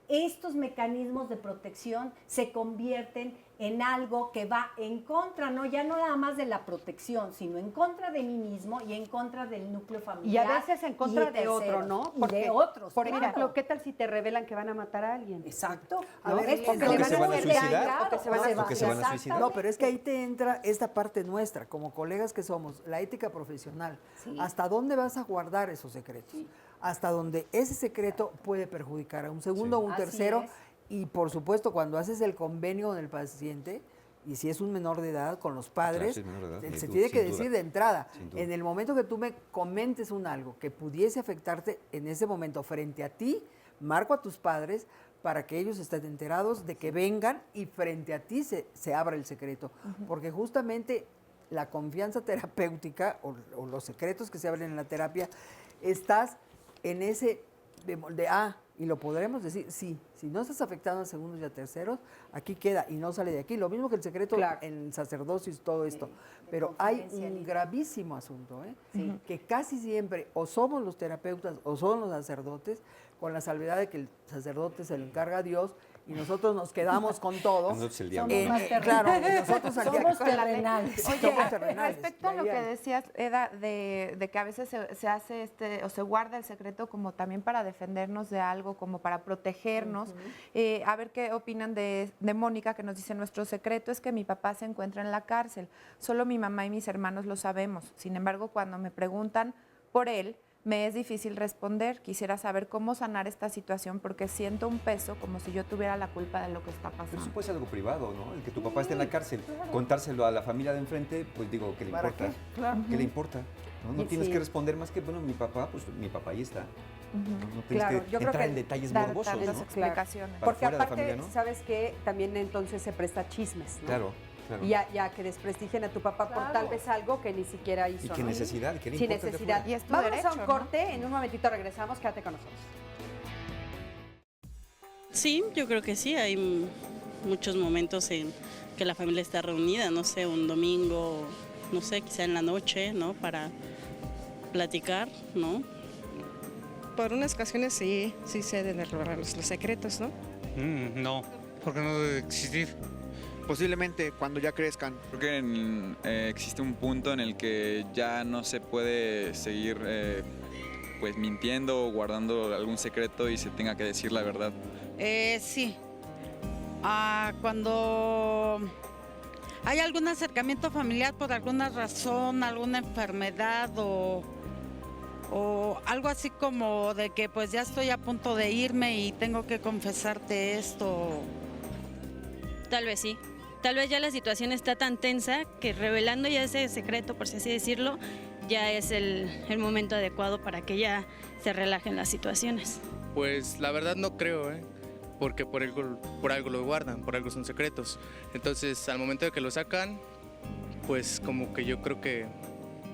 estos mecanismos de protección se convierten en algo que va en contra, ¿no? Ya no nada más de la protección, sino en contra de mí mismo y en contra del núcleo Y familiar. a veces en contra y de otro, ¿no? Y de otros. Por claro. ejemplo, ¿qué tal si te revelan que van a matar a alguien? Exacto. ¿No? ver, Es porque o le que van se a van a hacer suicidar, daño, o que se van a o que se van a suicidar. No, pero es que ahí te entra esta parte nuestra, como colegas que somos, la ética profesional. Sí. ¿Hasta dónde vas a guardar esos secretos? Hasta donde ese secreto puede perjudicar a un segundo o un Así tercero. es. Y por supuesto, cuando haces el convenio con el paciente, y si es un menor de edad, con los padres, Claro, sí, menor de edad, se sin tiene que duda. decir de entrada. Sin duda. En el momento que tú me comentes algo que pudiese afectarte en ese momento frente a ti, marco a tus padres para que ellos estén enterados de que vengan y frente a ti se abra el secreto. Porque justamente la confianza terapéutica o los secretos que se abren en la terapia, estás en ese y lo podremos decir, sí, si no estás afectando a segundos y a terceros, aquí queda y no sale de aquí. Lo mismo que el secreto en el sacerdocio y todo esto. Pero hay un gravísimo asunto, que casi siempre o somos los terapeutas o son los sacerdotes, con la salvedad de que el sacerdote se lo encarga a Dios y nosotros nos quedamos con todo. Nosotros el diablo. Claro, nosotros aquí Somos terrenales. Oye, somos terrenales. respecto a De lo ahí que hay. decías, Eda, de que a veces se hace o se guarda el secreto como también para defendernos de algo, como para protegernos. A ver qué opinan de Mónica, que nos dice: nuestro secreto es que mi papá se encuentra en la cárcel. Solo mi mamá y mis hermanos lo sabemos. Sin embargo, cuando me preguntan por él, me es difícil responder. Quisiera saber cómo sanar esta situación porque siento un peso como si yo tuviera la culpa de lo que está Pero pasando. eso puede ser algo privado, ¿no? El que tu papá esté en la cárcel, contárselo a la familia de enfrente, pues digo, ¿qué le ¿Para importa? qué? Claro. ¿Qué le importa? No Y tienes sí. que responder más que, bueno, mi papá, pues mi papá ahí está. No tienes Claro, que yo creo entrar que en detalles dar morbosos, las ¿no? explicaciones. Para Porque fuera de la aparte, familia, ¿no? ¿sabes qué? También entonces se presta chismes, ¿no? Claro, claro. Y ya que desprestigien a tu papá por tal vez algo que ni siquiera hizo. ¿Y qué ¿no? necesidad? ¿Qué le Sin importa el de necesidad. fuera? Y es tu Vámonos derecho, a un ¿no? corte, en un momentito regresamos, quédate con nosotros. Sí, yo creo que sí, hay muchos momentos en que la familia está reunida, no sé, un domingo, no sé, quizá en la noche, ¿no? Para platicar, ¿no? Por unas ocasiones sí se deben revelar los secretos, ¿no? No, porque no debe existir. Posiblemente cuando ya crezcan. Creo que existe un punto en el que ya no se puede seguir pues mintiendo o guardando algún secreto y se tenga que decir la verdad. Sí. Cuando hay algún acercamiento familiar por alguna razón, alguna enfermedad o algo así como de que pues ya estoy a punto de irme y tengo que confesarte esto. Tal vez sí. Tal vez ya la situación está tan tensa que revelando ya ese secreto, por así decirlo, ya es el momento adecuado para que ya se relajen las situaciones. Pues la verdad no creo, porque por algo lo guardan, por algo son secretos. Entonces al momento de que lo sacan, pues como que yo creo que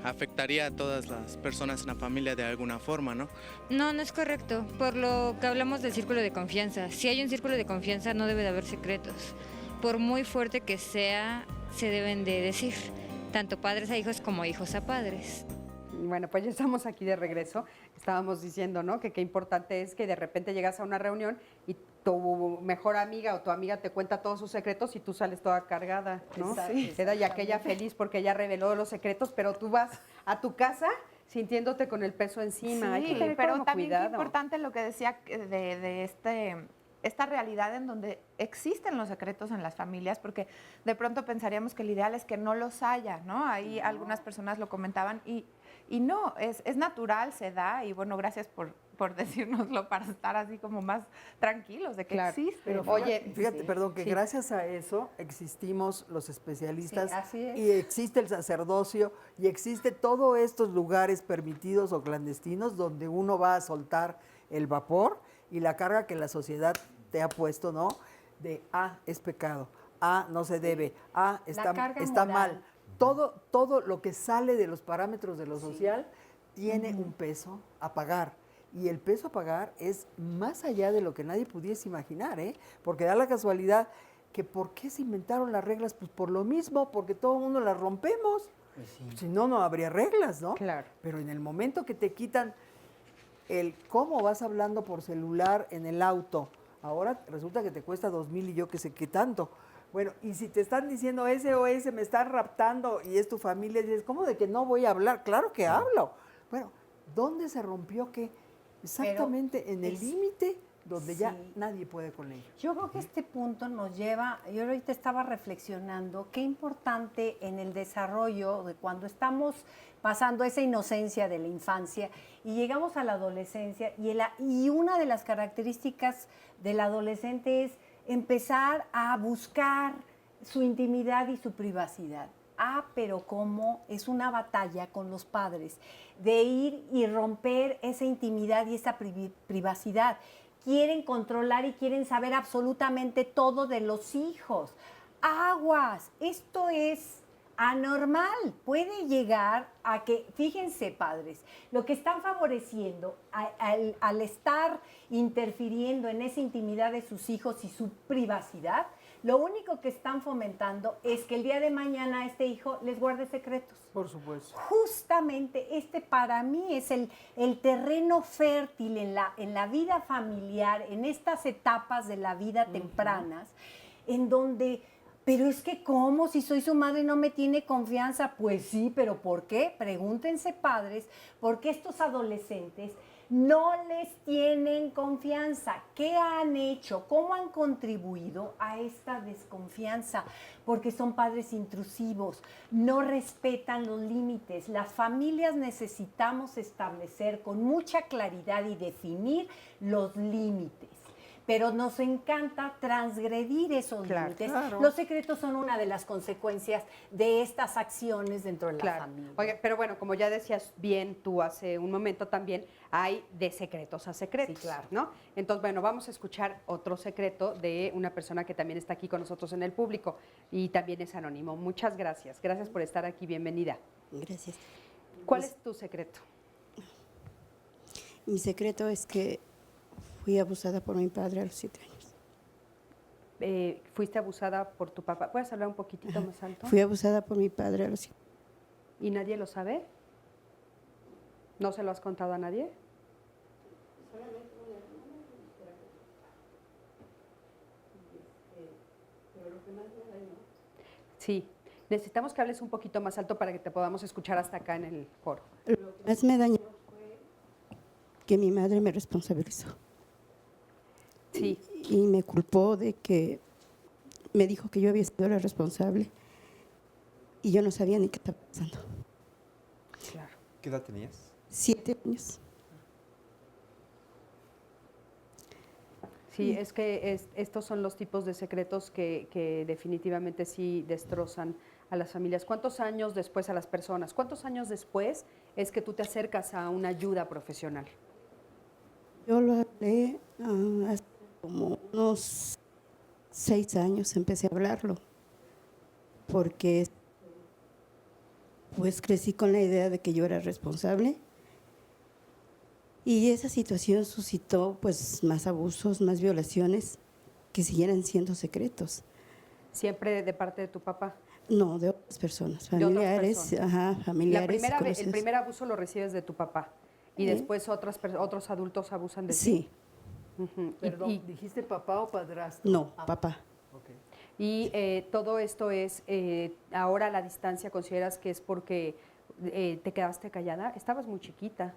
afectaría a todas las personas en la familia de alguna forma, ¿no? No, no es correcto. Por lo que hablamos del círculo de confianza. Si hay un círculo de confianza, no debe de haber secretos. Por muy fuerte que sea, se deben de decir, tanto padres a hijos como hijos a padres. Bueno, pues ya estamos aquí de regreso. Estábamos diciendo, ¿no? Que qué importante es que de repente llegas a una reunión y tu mejor amiga o tu amiga te cuenta todos sus secretos y tú sales toda cargada, ¿no? Exacto. Sí. Queda ya aquella feliz porque ella reveló los secretos, pero tú vas a tu casa sintiéndote con el peso encima. Hay que tener pero como también cuidado. qué importante lo que decía de esta realidad en donde existen los secretos en las familias, porque de pronto pensaríamos que el ideal es que no los haya, ¿no? Ahí algunas personas lo comentaban y no, es natural, se da, y bueno, gracias por decírnoslo para estar así como más tranquilos de que existe. Pero ¿no? fíjate, perdón, que Sí. gracias a eso existimos los especialistas Sí, así es. y existe el sacerdocio y existe todos estos lugares permitidos o clandestinos donde uno va a soltar el vapor y la carga que la sociedad te ha puesto, ¿no? De, es pecado, no se debe, está carga mal. moral. Todo lo que sale de los parámetros de lo social tiene un peso a pagar. Y el peso a pagar es más allá de lo que nadie pudiese imaginar, porque da la casualidad que ¿por qué se inventaron las reglas? Pues por lo mismo, porque todo el mundo las rompemos. Si no, no habría reglas, ¿no? Claro. Pero en el momento que te quitan el cómo vas hablando por celular en el auto Ahora resulta que te cuesta 2,000 y yo que sé qué tanto. Bueno, y si te están diciendo SOS, me están raptando y es tu familia, dices, ¿cómo de que no voy a hablar? Claro que hablo. Bueno, ¿dónde se rompió qué? Exactamente en el límite donde ya nadie puede con ello. Yo creo que este punto nos lleva, yo ahorita estaba reflexionando, qué importante en el desarrollo de cuando estamos pasando esa inocencia de la infancia y llegamos a la adolescencia y una de las características del adolescente es empezar a buscar su intimidad y su privacidad. Pero cómo es una batalla con los padres de ir y romper esa intimidad y esa privacidad. Quieren controlar y quieren saber absolutamente todo de los hijos. Aguas, esto es anormal. Puede llegar a que, fíjense padres, lo que están favoreciendo al estar interfiriendo en esa intimidad de sus hijos y su privacidad, lo único que están fomentando es que el día de mañana este hijo les guarde secretos. Por supuesto. Justamente este para mí es el terreno fértil en la vida familiar, en estas etapas de la vida tempranas, en donde, pero es que ¿cómo? Si soy su madre no me tiene confianza. Pues sí, pero ¿por qué? Pregúntense padres, ¿por qué estos adolescentes no les tienen confianza? ¿Qué han hecho? ¿Cómo han contribuido a esta desconfianza? Porque son padres intrusivos, no respetan los límites. Las familias necesitamos establecer con mucha claridad y definir los límites. Pero nos encanta transgredir esos límites. Claro. Los secretos son una de las consecuencias de estas acciones dentro de la familia. Oye, pero bueno, como ya decías bien tú hace un momento también, hay de secretos a secretos, Sí, claro. ¿no? Entonces, bueno, vamos a escuchar otro secreto de una persona que también está aquí con nosotros en el público y también es anónimo. Muchas gracias. Gracias por estar aquí. Bienvenida. Gracias. ¿Cuál es tu secreto? Mi secreto es que fui abusada por mi padre a los 7 años. ¿Fuiste abusada por tu papá? ¿Puedes hablar un poquitito más alto? Fui abusada por mi padre a los 7 años. ¿Y nadie lo sabe? ¿No se lo has contado a nadie? Sí, necesitamos que hables un poquito más alto para que te podamos escuchar hasta acá en el foro. Lo que más me dañó fue que mi madre me responsabilizó. Sí. Y me culpó de que me dijo que yo había sido la responsable y yo no sabía ni qué estaba pasando. Claro. ¿Qué edad tenías? 7 años. Sí, es que estos son los tipos de secretos que definitivamente sí destrozan a las familias. ¿Cuántos años después a las personas? ¿Cuántos años después es que tú te acercas a una ayuda profesional? Yo lo hablé hace como unos 6 años, empecé a hablarlo, porque pues crecí con la idea de que yo era responsable y esa situación suscitó pues más abusos, más violaciones que siguieran siendo secretos. ¿Siempre de parte de tu papá? No, de otras personas, De otras familiares, personas. familiares. El primer abuso lo recibes de tu papá y después otros adultos abusan de ti. Sí. Ujú. Perdón, ¿dijiste papá o padrastro? No, papá. Y todo esto es, ahora a la distancia, ¿consideras que es porque te quedaste callada? Estabas muy chiquita.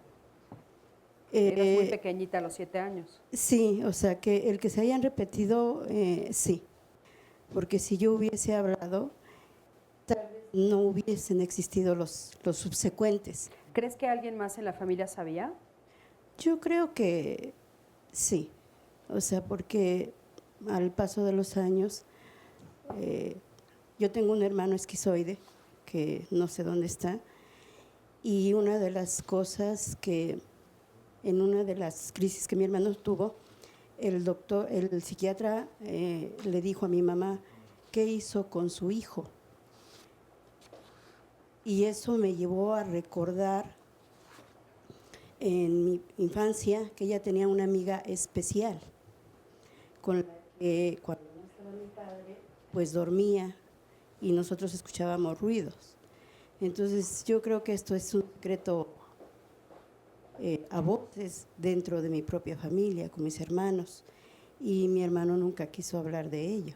Eras muy pequeñita a los 7 años. Sí, o sea, que el que se hayan repetido, sí. Porque si yo hubiese hablado, tal vez no hubiesen existido los subsecuentes. ¿Crees que alguien más en la familia sabía? Yo creo que sí. O sea, porque al paso de los años, yo tengo un hermano esquizoide, que no sé dónde está, y una de las cosas que en una de las crisis que mi hermano tuvo, el psiquiatra le dijo a mi mamá qué hizo con su hijo. Y eso me llevó a recordar en mi infancia que ella tenía una amiga especial con la que cuando no estaba mi padre, pues dormía y nosotros escuchábamos ruidos. Entonces yo creo que esto es un secreto a voces dentro de mi propia familia, con mis hermanos. y mi hermano nunca quiso hablar de ello.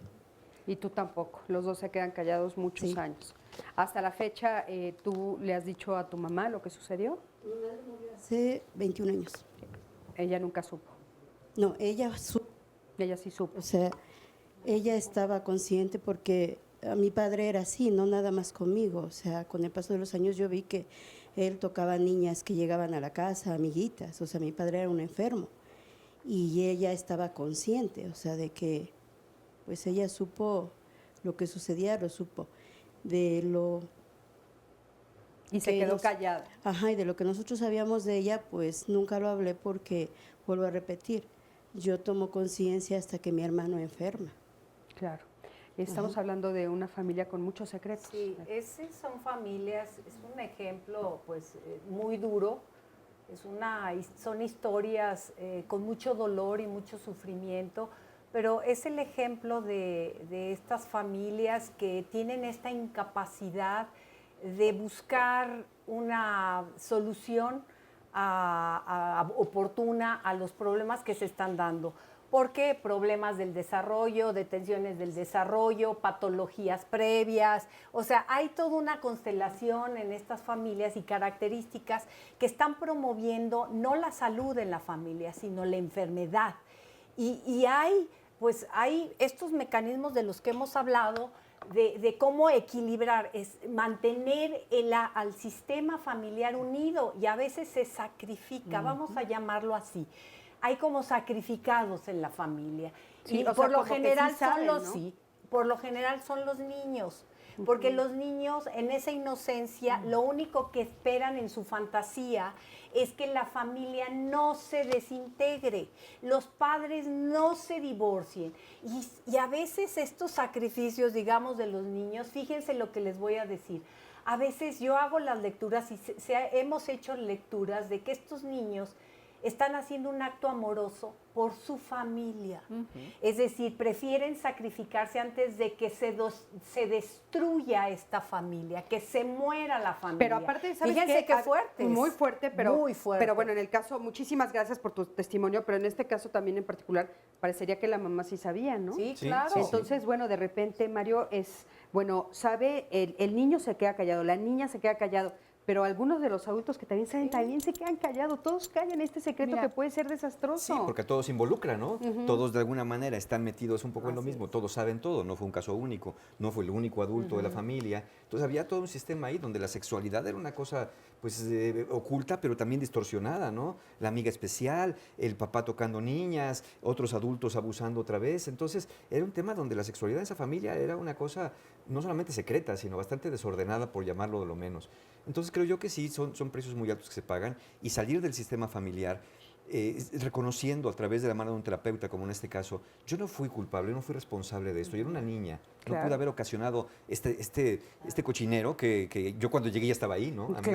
Y tú tampoco, los dos se quedan callados muchos años. Hasta la fecha, ¿tú le has dicho a tu mamá lo que sucedió? Hace 21 años. Ella nunca supo. No, ella supo. Ella sí supo. O sea, ella estaba consciente porque a mi padre era así, no nada más conmigo. O sea, con el paso de los años yo vi que él tocaba a niñas que llegaban a la casa, amiguitas. O sea, mi padre era un enfermo. Y ella estaba consciente, o sea, de que, pues ella supo lo que sucedía, lo supo. De lo... Y se quedó callada. Ajá, y de lo que nosotros sabíamos de ella, pues nunca lo hablé porque, vuelvo a repetir, yo tomo conciencia hasta que mi hermano enferma. Claro. Estamos hablando de una familia con muchos secretos. Sí, esas son familias, es un ejemplo pues muy duro, son historias con mucho dolor y mucho sufrimiento, pero es el ejemplo de estas familias que tienen esta incapacidad de buscar una solución oportuna a los problemas que se están dando. Porque problemas del desarrollo, detenciones del desarrollo, patologías previas, o sea, hay toda una constelación en estas familias y características que están promoviendo no la salud en la familia, sino la enfermedad. Y hay estos mecanismos de los que hemos hablado, de cómo equilibrar, es mantener al sistema familiar unido y a veces se sacrifica, vamos a llamarlo así. Hay como sacrificados en la familia. Sí, Y o sea, por lo como que general sí saben, ¿no? por lo general son los niños, porque los niños en esa inocencia lo único que esperan en su fantasía es que la familia no se desintegre, los padres no se divorcien. Y a veces estos sacrificios, digamos, de los niños, fíjense lo que les voy a decir. A veces yo hago las lecturas y hemos hecho lecturas de que estos niños están haciendo un acto amoroso por su familia. Es decir, prefieren sacrificarse antes de que se destruya esta familia, que se muera la familia. Pero aparte, ¿sabes fíjense qué? qué fuerte. Muy fuerte, pero, muy fuerte. Pero bueno, en el caso, muchísimas gracias por tu testimonio, pero en este caso también en particular, parecería que la mamá sí sabía, ¿no? Sí, claro. Entonces, bueno, de repente, Mario, sabe, el niño se queda callado, la niña se queda callado, pero algunos de los adultos que también saben, también se quedan callados, todos callan este secreto que puede ser desastroso. Sí, porque todos se involucran, ¿no? Todos de alguna manera están metidos un poco en lo mismo, todos saben todo, no fue un caso único, no fue el único adulto de la familia. Entonces había todo un sistema ahí donde la sexualidad era una cosa pues oculta, pero también distorsionada, ¿no? La amiga especial, el papá tocando niñas, otros adultos abusando otra vez. Entonces era un tema donde la sexualidad de esa familia era una cosa no solamente secreta, sino bastante desordenada, por llamarlo de lo menos. Entonces creo yo que sí, son precios muy altos que se pagan, y salir del sistema familiar, reconociendo a través de la mano de un terapeuta, como en este caso, yo no fui culpable, no fui responsable de esto, yo era una niña, no pude haber ocasionado este cochinero que yo cuando llegué ya estaba ahí, ¿no? A mí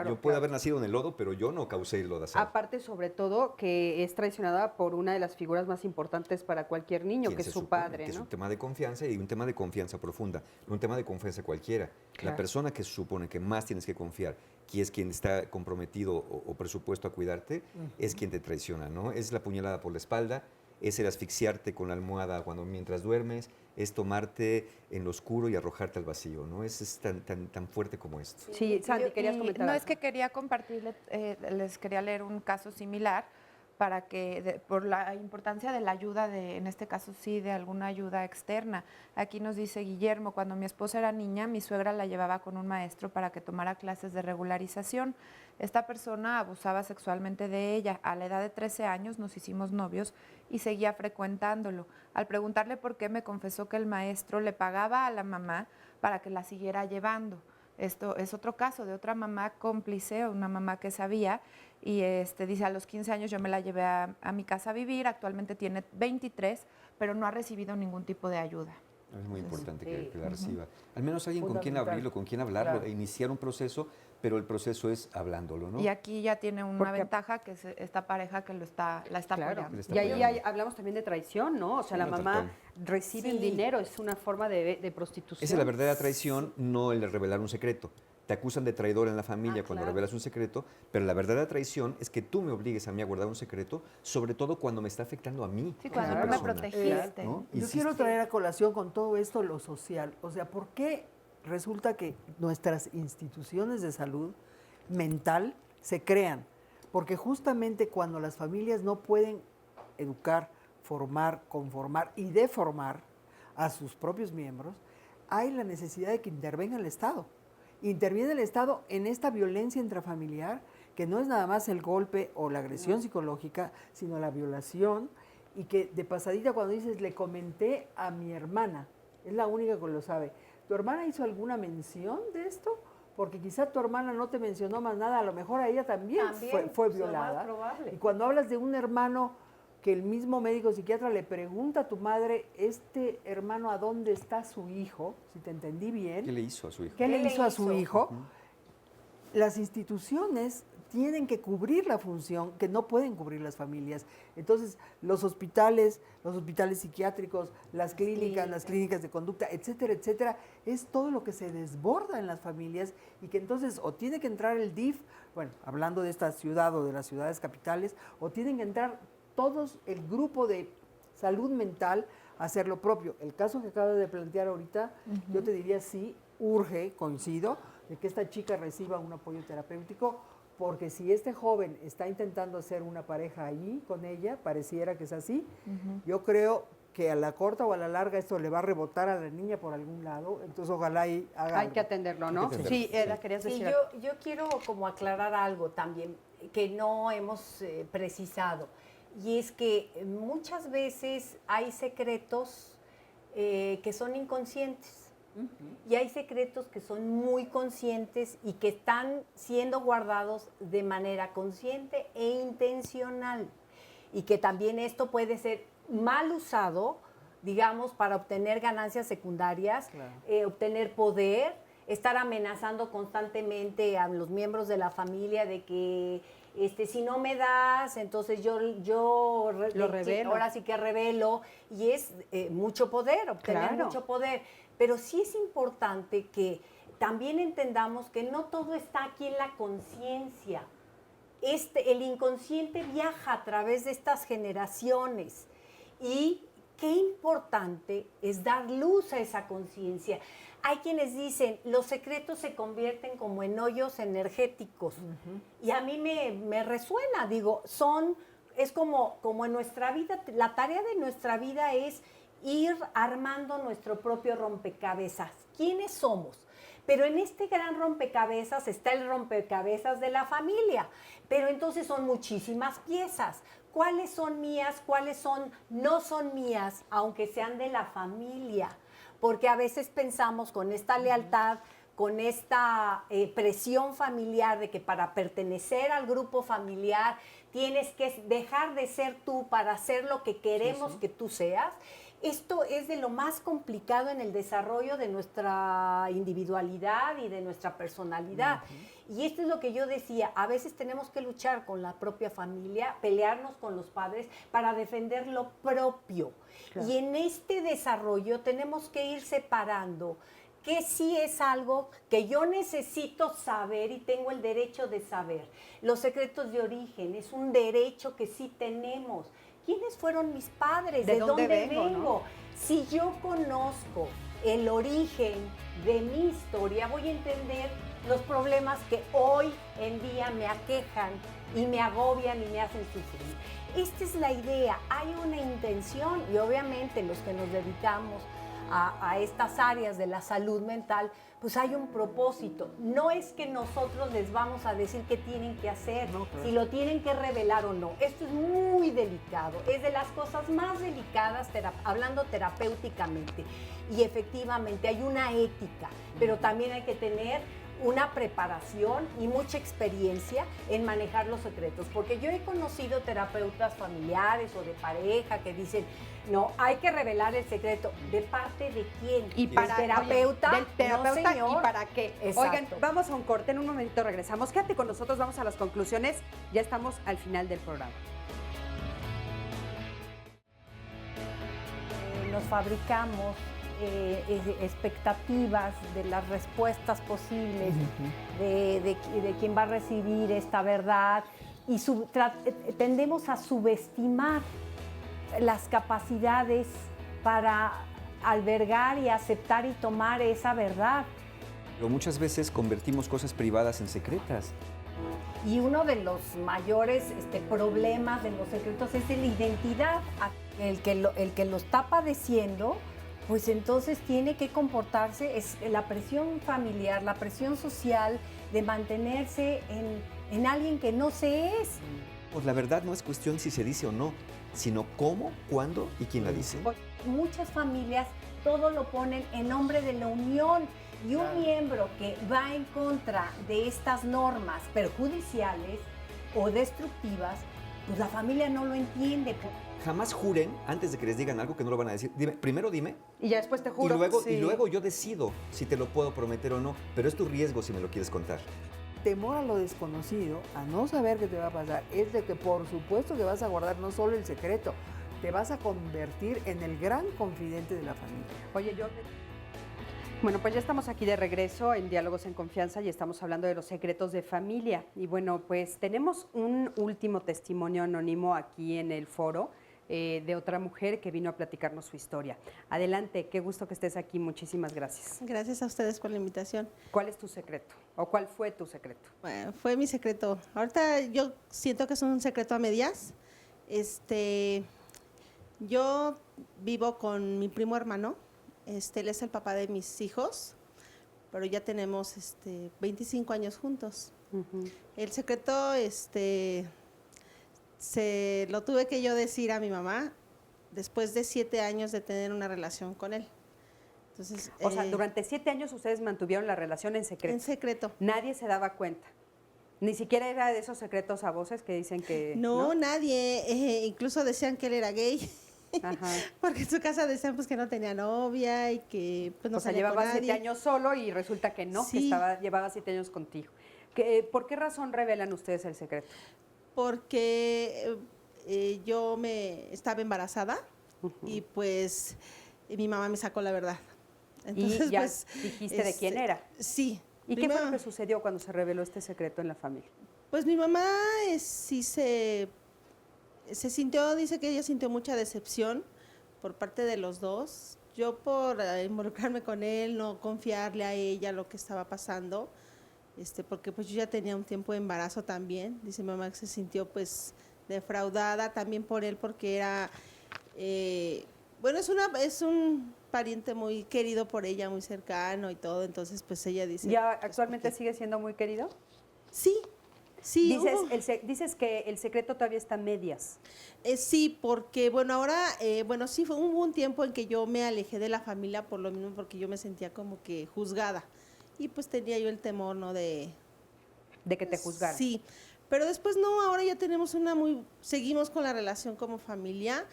yo puedo haber nacido en el lodo, pero yo no causé el lodazal. Aparte, sobre todo, que es traicionada por una de las figuras más importantes para cualquier niño, que es su padre, que ¿no? es un tema de confianza, y un tema de confianza profunda, no un tema de confianza cualquiera. Claro. La persona que se supone que más tienes que confiar, que es quien está comprometido o presupuesto a cuidarte, es quien te traiciona, ¿no? Es la puñalada por la espalda, es el asfixiarte con la almohada mientras duermes, es tomarte en lo oscuro y arrojarte al vacío, ¿no? Es tan fuerte como esto. Sí, Sandy, querías comentar No, algo. es que quería compartirles, les quería leer un caso similar para que, por la importancia de la ayuda, en este caso sí, de alguna ayuda externa. Aquí nos dice Guillermo: cuando mi esposa era niña, mi suegra la llevaba con un maestro para que tomara clases de regularización. Esta persona abusaba sexualmente de ella. A la edad de 13 años nos hicimos novios y seguía frecuentándolo. Al preguntarle por qué, me confesó que el maestro le pagaba a la mamá para que la siguiera llevando. Esto es otro caso de otra mamá cómplice, una mamá que sabía, y dice: a los 15 años yo me la llevé a mi casa a vivir, actualmente tiene 23, pero no ha recibido ningún tipo de ayuda. Es muy importante que la reciba. Al menos alguien con quien abrirlo, con quien hablarlo, Claro. e iniciar un proceso, pero el proceso es hablándolo, ¿no? Y aquí ya tiene una ventaja, que es esta pareja que la está apoyando. Y ahí hablamos también de traición, ¿no? O sea, la mamá recibe el dinero, es una forma de prostitución. Esa es la verdadera traición, no el de revelar un secreto. te acusan de traidor en la familia cuando revelas un secreto, pero la verdadera traición es que tú me obligues a mí a guardar un secreto, sobre todo cuando me está afectando a mí. Sí, cuando tú me protegiste. ¿no? Yo quiero traer a colación con todo esto lo social. O sea, ¿por qué resulta que nuestras instituciones de salud mental se crean? Porque justamente cuando las familias no pueden educar, formar, conformar y deformar a sus propios miembros, hay la necesidad de que intervenga el Estado. Interviene el Estado en esta violencia intrafamiliar, que no es nada más el golpe o la agresión psicológica, sino la violación, y que de pasadita cuando dices, le comenté a mi hermana, es la única que lo sabe, ¿tu hermana hizo alguna mención de esto? Porque quizá tu hermana no te mencionó más nada, a lo mejor a ella también fue violada. Y cuando hablas de un hermano que el mismo médico psiquiatra le pregunta a tu madre, este hermano, ¿a dónde está su hijo? Si te entendí bien. ¿Qué le hizo a su hijo? ¿Qué le hizo a su hijo? Las instituciones tienen que cubrir la función que no pueden cubrir las familias. Entonces, los hospitales psiquiátricos, las clínicas de conducta, etcétera, etcétera, es todo lo que se desborda en las familias y que entonces o tiene que entrar el DIF, bueno, hablando de esta ciudad o de las ciudades capitales, o tienen que entrar todos el grupo de salud mental a hacer lo propio. El caso que acaba de plantear ahorita, yo te diría sí, urge, coincido, de que esta chica reciba un apoyo terapéutico, porque si este joven está intentando hacer una pareja allí con ella, pareciera que es así, yo creo que a la corta o a la larga esto le va a rebotar a la niña por algún lado, entonces ojalá ahí haga algo. Que atenderlo, ¿no? Sí, Eda, querías decir. Sí, yo quiero como aclarar algo también que no hemos precisado, y es que muchas veces hay secretos que son inconscientes. Y hay secretos que son muy conscientes y que están siendo guardados de manera consciente e intencional. Y que también esto puede ser mal usado, digamos, para obtener ganancias secundarias, obtener poder, estar amenazando constantemente a los miembros de la familia de que si no me das, entonces yo lo revelo. Ahora sí que revelo. Y es mucho poder, obtener mucho poder. Pero sí es importante que también entendamos que no todo está aquí en la conciencia. El inconsciente viaja a través de estas generaciones y qué importante es dar luz a esa conciencia. Hay quienes dicen, los secretos se convierten como en hoyos energéticos. Y a mí me resuena, digo, es como en nuestra vida, la tarea de nuestra vida es ir armando nuestro propio rompecabezas. ¿Quiénes somos? Pero en este gran rompecabezas está el rompecabezas de la familia. Pero entonces son muchísimas piezas. ¿Cuáles son mías? ¿Cuáles no son mías? Aunque sean de la familia. Porque a veces pensamos con esta lealtad, con esta presión familiar de que para pertenecer al grupo familiar tienes que dejar de ser tú para ser lo que queremos que tú seas. Esto es de lo más complicado en el desarrollo de nuestra individualidad y de nuestra personalidad. Y esto es lo que yo decía, a veces tenemos que luchar con la propia familia, pelearnos con los padres para defender lo propio. Claro. Y en este desarrollo tenemos que ir separando que sí es algo que yo necesito saber y tengo el derecho de saber. Los secretos de origen es un derecho que sí tenemos. ¿Quiénes fueron mis padres? ¿De dónde vengo? ¿No? Si yo conozco el origen de mi historia, voy a entender los problemas que hoy en día me aquejan y me agobian y me hacen sufrir. Esta es la idea. Hay una intención y obviamente los que nos dedicamos a estas áreas de la salud mental, pues hay un propósito. No es que nosotros les vamos a decir qué tienen que hacer, si lo tienen que revelar o no. Esto es muy delicado, es de las cosas más delicadas hablando terapéuticamente. Y efectivamente hay una ética, pero también hay que tener una preparación y mucha experiencia en manejar los secretos, porque yo he conocido terapeutas familiares o de pareja que dicen, no, hay que revelar el secreto. ¿De parte de quién? Y para ¿El terapeuta? Del terapeuta, no, señor. ¿Y para qué? Exacto. Oigan, vamos a un corte, en un momentito regresamos. Quédate con nosotros, vamos a las conclusiones. Ya estamos al final del programa. Nos fabricamos expectativas de las respuestas posibles, de quién va a recibir esta verdad, y tendemos a subestimar las capacidades para albergar y aceptar y tomar esa verdad. Pero muchas veces convertimos cosas privadas en secretas. Y uno de los mayores problemas de los secretos es de la identidad. El que lo está padeciendo, pues entonces tiene que comportarse, es la presión familiar, la presión social de mantenerse en alguien que no se es. Pues la verdad no es cuestión si se dice o no, sino cómo, cuándo y quién la dice. Muchas familias todo lo ponen en nombre de la unión. Y un miembro que va en contra de estas normas perjudiciales o destructivas, pues la familia no lo entiende. Jamás juren antes de que les digan algo que no lo van a decir. Primero dime. Y ya después te juro. Y luego yo decido si te lo puedo prometer o no, pero es tu riesgo si me lo quieres contar. Temor a lo desconocido, a no saber qué te va a pasar, es de que por supuesto que vas a guardar no solo el secreto, te vas a convertir en el gran confidente de la familia. Oye, bueno, pues ya estamos aquí de regreso en Diálogos en Confianza y estamos hablando de los secretos de familia. Y bueno, pues tenemos un último testimonio anónimo aquí en el foro de otra mujer que vino a platicarnos su historia. Adelante, qué gusto que estés aquí, muchísimas gracias. Gracias a ustedes por la invitación. ¿Cuál es tu secreto? ¿O cuál fue tu secreto? Bueno, fue mi secreto. Ahorita yo siento que es un secreto a medias. Yo vivo con mi primo hermano. Él es el papá de mis hijos, pero ya tenemos 25 años juntos. El secreto se lo tuve que yo decir a mi mamá después de 7 años de tener una relación con él. Entonces, o sea, durante 7 años ustedes mantuvieron la relación en secreto. En secreto. Nadie se daba cuenta. Ni siquiera era de esos secretos a voces que dicen que... No, nadie. Incluso decían que él era gay. Ajá. Porque en su casa decían pues que no tenía novia y que pues no salía con nadie. Llevaba 7 años solo y resulta que no, sí. que llevaba 7 años contigo. ¿Por qué razón revelan ustedes el secreto? Porque yo estaba embarazada y pues mi mamá me sacó la verdad. Entonces, ¿Y ya pues, dijiste de quién era? Sí. ¿Y qué fue lo que sucedió cuando se reveló este secreto en la familia? Pues mi mamá sí se sintió, dice que ella sintió mucha decepción por parte de los dos. Yo por involucrarme con él, no confiarle a ella lo que estaba pasando, porque pues yo ya tenía un tiempo de embarazo también. Dice mi mamá que se sintió pues defraudada también por él porque era, bueno, es un pariente muy querido por ella, muy cercano y todo, entonces pues ella dice... ¿Ya actualmente sigue siendo muy querido? Sí. Sí, dices que el secreto todavía está a medias. Sí, porque bueno, ahora, sí, hubo un tiempo en que yo me alejé de la familia por lo mismo, porque yo me sentía como que juzgada. Y pues tenía yo el temor, ¿no? De que te juzgaran. Sí, pero después no, ahora ya tenemos seguimos con la relación como familia,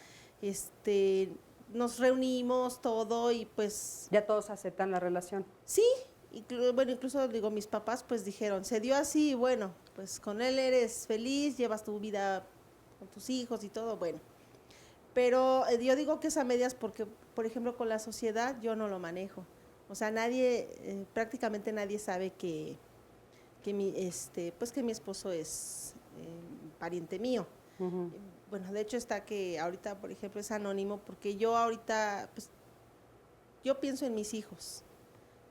nos reunimos todo y pues... ¿Ya todos aceptan la relación? Sí. Bueno, incluso digo, mis papás pues dijeron, se dio así, bueno, pues con él eres feliz, llevas tu vida con tus hijos y todo, bueno. Pero yo digo que es a medias porque, por ejemplo, con la sociedad yo no lo manejo. O sea, prácticamente nadie sabe que mi esposo es pariente mío. Bueno, de hecho está que ahorita, por ejemplo, es anónimo porque yo ahorita, pues, yo pienso en mis hijos.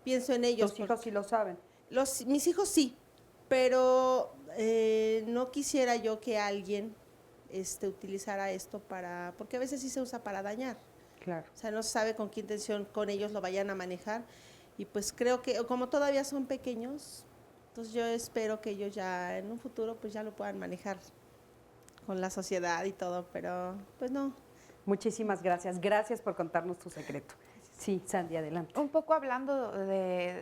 Pienso en ellos. ¿Tus hijos sí lo saben? Mis hijos sí, pero no quisiera yo que alguien utilizara esto porque a veces sí se usa para dañar. Claro. O sea, no se sabe con qué intención con ellos lo vayan a manejar. Y pues creo que como todavía son pequeños, entonces yo espero que ellos ya en un futuro pues ya lo puedan manejar con la sociedad y todo, pero pues no. Muchísimas gracias. Gracias por contarnos tu secreto. Sí, Sandy, adelante. Un poco hablando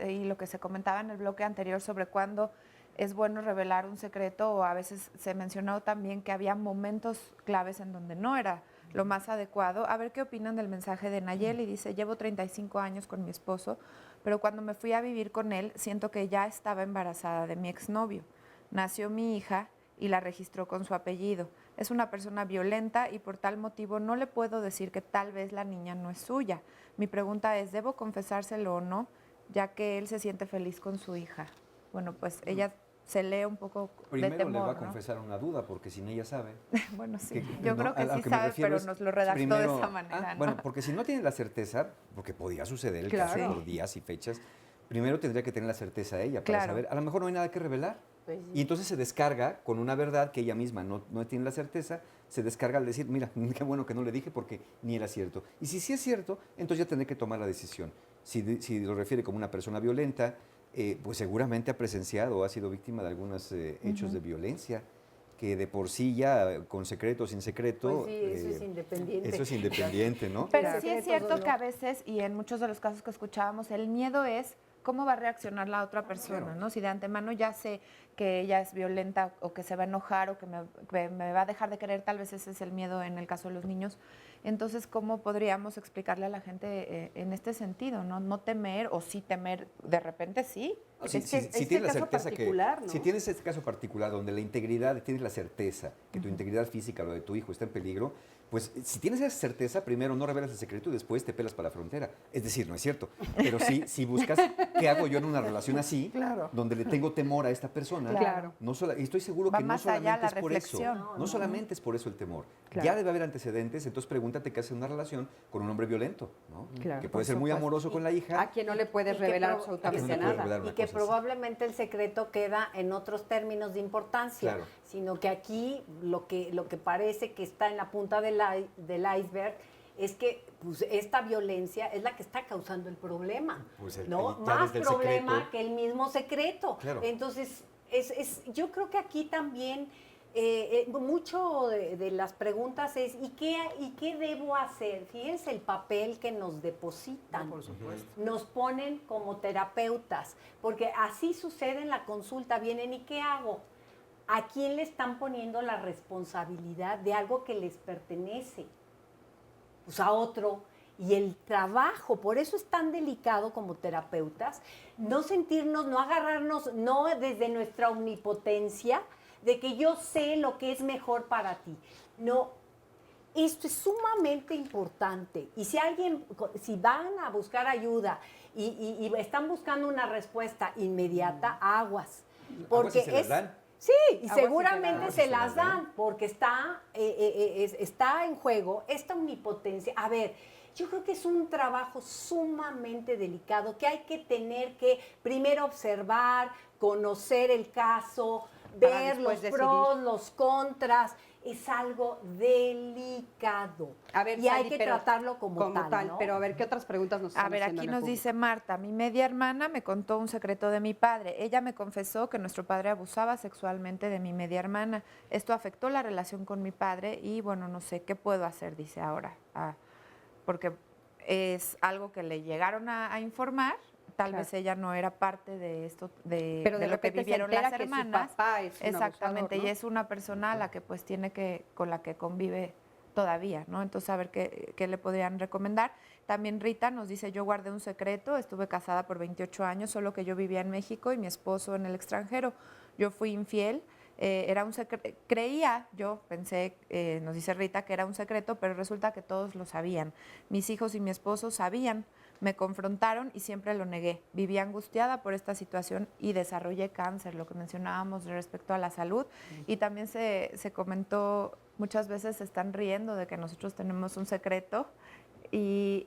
y lo que se comentaba en el bloque anterior sobre cuándo es bueno revelar un secreto, o a veces se mencionó también que había momentos claves en donde no era lo más adecuado. A ver qué opinan del mensaje de Nayeli. Dice, llevo 35 años con mi esposo, pero cuando me fui a vivir con él, siento que ya estaba embarazada de mi exnovio. Nació mi hija y la registró con su apellido. es una persona violenta y por tal motivo no le puedo decir que tal vez la niña no es suya. Mi pregunta es, ¿debo confesárselo o no, ya que él se siente feliz con su hija? Bueno, pues ella se lee un poco Primero de temor, le va a ¿no? confesar una duda, porque sin ella sabe. Bueno, sí, que- yo ¿no? creo que A lo sí que me sabe, refiero pero es, nos lo redactó de primero- esa manera, ¿no? Bueno, porque si no tiene la certeza, porque podía suceder el caso Claro. por días y fechas, primero tendría que tener la certeza ella para Claro. saber, a lo mejor no hay nada que revelar. Pues sí. Y entonces se descarga con una verdad que ella misma no tiene la certeza, se descarga al decir, mira, qué bueno que no le dije porque ni era cierto. Y si sí es cierto, entonces ya tendré que tomar la decisión. Si lo refiere como una persona violenta, pues seguramente ha presenciado o ha sido víctima de algunos hechos Ujú. de violencia, que de por sí ya, con secreto o sin secreto... Pues sí, eso es independiente. Eso es independiente, ¿no? Pero Claro. sí es cierto que a veces, y en muchos de los casos que escuchábamos, el miedo es cómo va a reaccionar la otra persona, ¿no? Si de antemano ya sé que ella es violenta o que se va a enojar o que me va a dejar de querer, tal vez ese es el miedo en el caso de los niños. Entonces, ¿cómo podríamos explicarle a la gente en este sentido, no? No temer o sí temer, de repente sí. Si tienes la certeza si tienes este caso particular donde la integridad, tienes la certeza que tu integridad física, lo de tu hijo, está en peligro, pues si tienes esa certeza, primero no revelas el secreto y después te pelas para la frontera. Es decir, no es cierto. Pero sí, si buscas qué hago yo en una relación así, Claro. donde le tengo temor a esta persona, Claro. y estoy seguro Va que no más allá solamente la es por eso. reflexión. No solamente es por eso el temor. Claro. Ya debe haber antecedentes, entonces pregúntate qué hace una relación con un hombre violento, ¿no? Claro, que por puede ser muy supuesto. amoroso con la hija. A quien no le puedes Y que revelar pro- absolutamente a quien no le puedes nada. revelar una Y que cosa así. probablemente el secreto queda en otros términos de importancia, Claro. sino que aquí lo que parece que está en la punta del iceberg es que pues, esta violencia es la que está causando el problema, Pues ¿no? ahí ya Más desde el problema secreto. que el mismo secreto. Claro. Entonces, yo creo que aquí también mucho de las preguntas es ¿y qué debo hacer? Fíjense el papel que nos depositan. Por supuesto. Nos ponen como terapeutas, porque así sucede en la consulta. Vienen, ¿y qué hago? ¿A quién le están poniendo la responsabilidad de algo que les pertenece? Pues a otro. Y el trabajo, por eso es tan delicado como terapeutas, no sentirnos, no agarrarnos, no desde nuestra omnipotencia, de que yo sé lo que es mejor para ti. No, esto es sumamente importante. Y si van a buscar ayuda y están buscando una respuesta inmediata, aguas. Aguas y se las dan. Sí, y Aguas y seguramente se se las dan, porque está en juego esta omnipotencia. A ver, yo creo que es un trabajo sumamente delicado, que hay que tener que primero observar, conocer el caso, Para ver los después pros, decidir. los contras. Es algo delicado. A ver, y hay Sandy, que pero- tratarlo como tal, ¿no? Pero a ver, ¿qué otras preguntas nos A están ver, haciendo aquí en el nos público? dice Marta, mi media hermana me contó un secreto de mi padre. Ella me confesó que nuestro padre abusaba sexualmente de mi media hermana. Esto afectó la relación con mi padre y bueno, no sé qué puedo hacer, dice ahora. Porque es algo que le llegaron a informar. Tal Claro. vez ella no era parte de esto, Pero de lo que repente se vivieron entera las que su hermanas. papá es un Exactamente, abusador, ¿no? y es una persona a la que pues con la que convive todavía, ¿no? Entonces, a ver qué le podrían recomendar. También Rita nos dice, yo guardé un secreto, estuve casada por 28 años, solo que yo vivía en México y mi esposo en el extranjero. Yo fui infiel, era un secreto, pensé, nos dice Rita, que era un secreto, pero resulta que todos lo sabían. Mis hijos y mi esposo sabían, me confrontaron y siempre lo negué. Viví angustiada por esta situación y desarrollé cáncer, lo que mencionábamos respecto a la salud. Y también se comentó, muchas veces se están riendo de que nosotros tenemos un secreto y,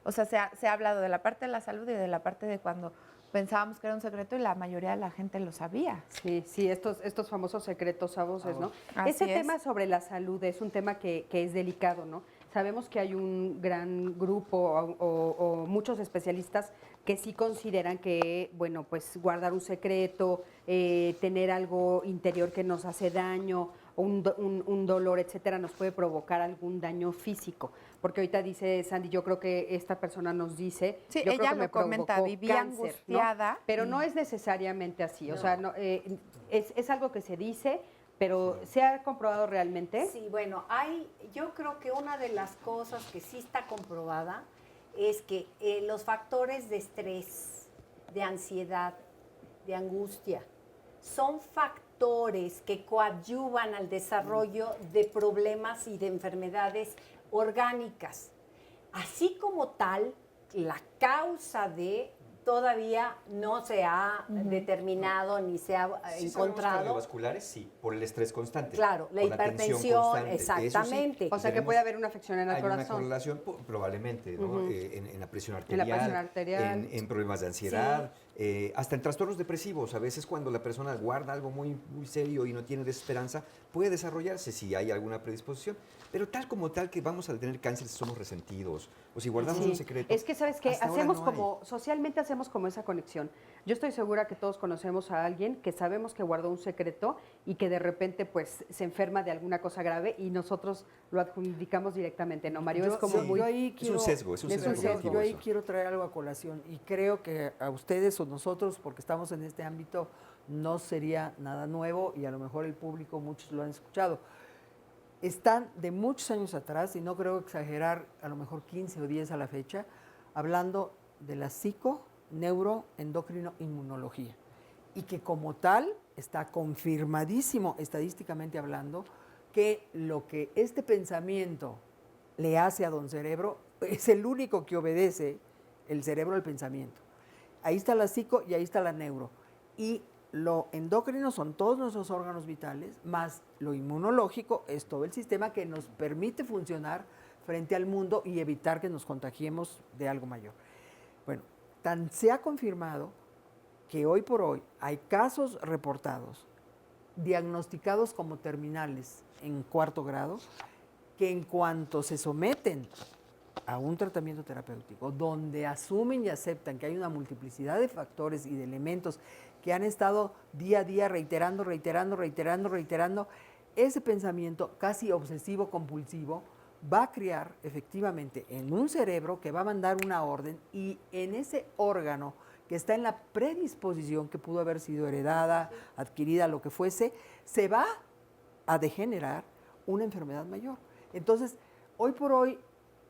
o sea, se ha hablado de la parte de la salud y de la parte de cuando pensábamos que era un secreto y la mayoría de la gente lo sabía. Sí, estos famosos secretos a voces, ¿no? Así Ese es. tema sobre la salud es un tema que es delicado, ¿no? Sabemos que hay un gran grupo o muchos especialistas que sí consideran que, bueno, pues guardar un secreto, tener algo interior que nos hace daño, un dolor, etcétera, nos puede provocar algún daño físico. Porque ahorita dice Sandy, yo creo que esta persona nos dice, Sí, yo creo ella que me lo comenta, provocó vivía cáncer, ¿no? angustiada Pero y- no es necesariamente así, o No. sea, es algo que se dice, pero ¿se ha comprobado realmente? Sí, bueno, yo creo que una de las cosas que sí está comprobada es que los factores de estrés, de ansiedad, de angustia, son factores factores que coadyuvan al desarrollo de problemas y de enfermedades orgánicas. Así como tal, la causa de todavía no se ha determinado ni se ha encontrado. Cardiovasculares, sí, por el estrés constante. Claro, la por tensión hipertensión, constante. exactamente. O sea que puede haber una afección en el hay corazón. una correlación probablemente, ¿no? En la presión arterial, En la presión arterial. en problemas de ansiedad, hasta en trastornos depresivos. A veces cuando la persona guarda algo muy, muy serio y no tiene desesperanza, puede desarrollarse si hay alguna predisposición. Pero tal como tal que vamos a tener cáncer si somos resentidos o si guardamos un secreto. Es que, ¿sabes qué? hasta ahora Hacemos no como, socialmente hacemos como esa conexión. Yo estoy segura que todos conocemos a alguien que sabemos que guardó un secreto y que de repente pues se enferma de alguna cosa grave y nosotros lo adjudicamos directamente, ¿no, Mario? Es como muy... Yo ahí es un sesgo, es un sesgo cognitivo Yo ahí eso. quiero traer algo a colación y creo que a ustedes o nosotros, porque estamos en este ámbito, no sería nada nuevo y a lo mejor el público, muchos lo han escuchado. Están de muchos años atrás, y no creo exagerar, a lo mejor 15 o 10 a la fecha, hablando de la psico-neuroendocrino-inmunología. Y que como tal está confirmadísimo, estadísticamente hablando, que lo que este pensamiento le hace a don cerebro es el único que obedece el cerebro al pensamiento. Ahí está la psico y ahí está la neuro. Y lo endocrino son todos nuestros órganos vitales, más lo inmunológico es todo el sistema que nos permite funcionar frente al mundo y evitar que nos contagiemos de algo mayor. Bueno, tan se ha confirmado que hoy por hoy hay casos reportados, diagnosticados como terminales en 4º grado, que en cuanto se someten a un tratamiento terapéutico, donde asumen y aceptan que hay una multiplicidad de factores y de elementos que han estado día a día reiterando, ese pensamiento casi obsesivo-compulsivo va a crear efectivamente en un cerebro que va a mandar una orden y en ese órgano que está en la predisposición que pudo haber sido heredada, adquirida, lo que fuese, se va a degenerar una enfermedad mayor. Entonces, hoy por hoy,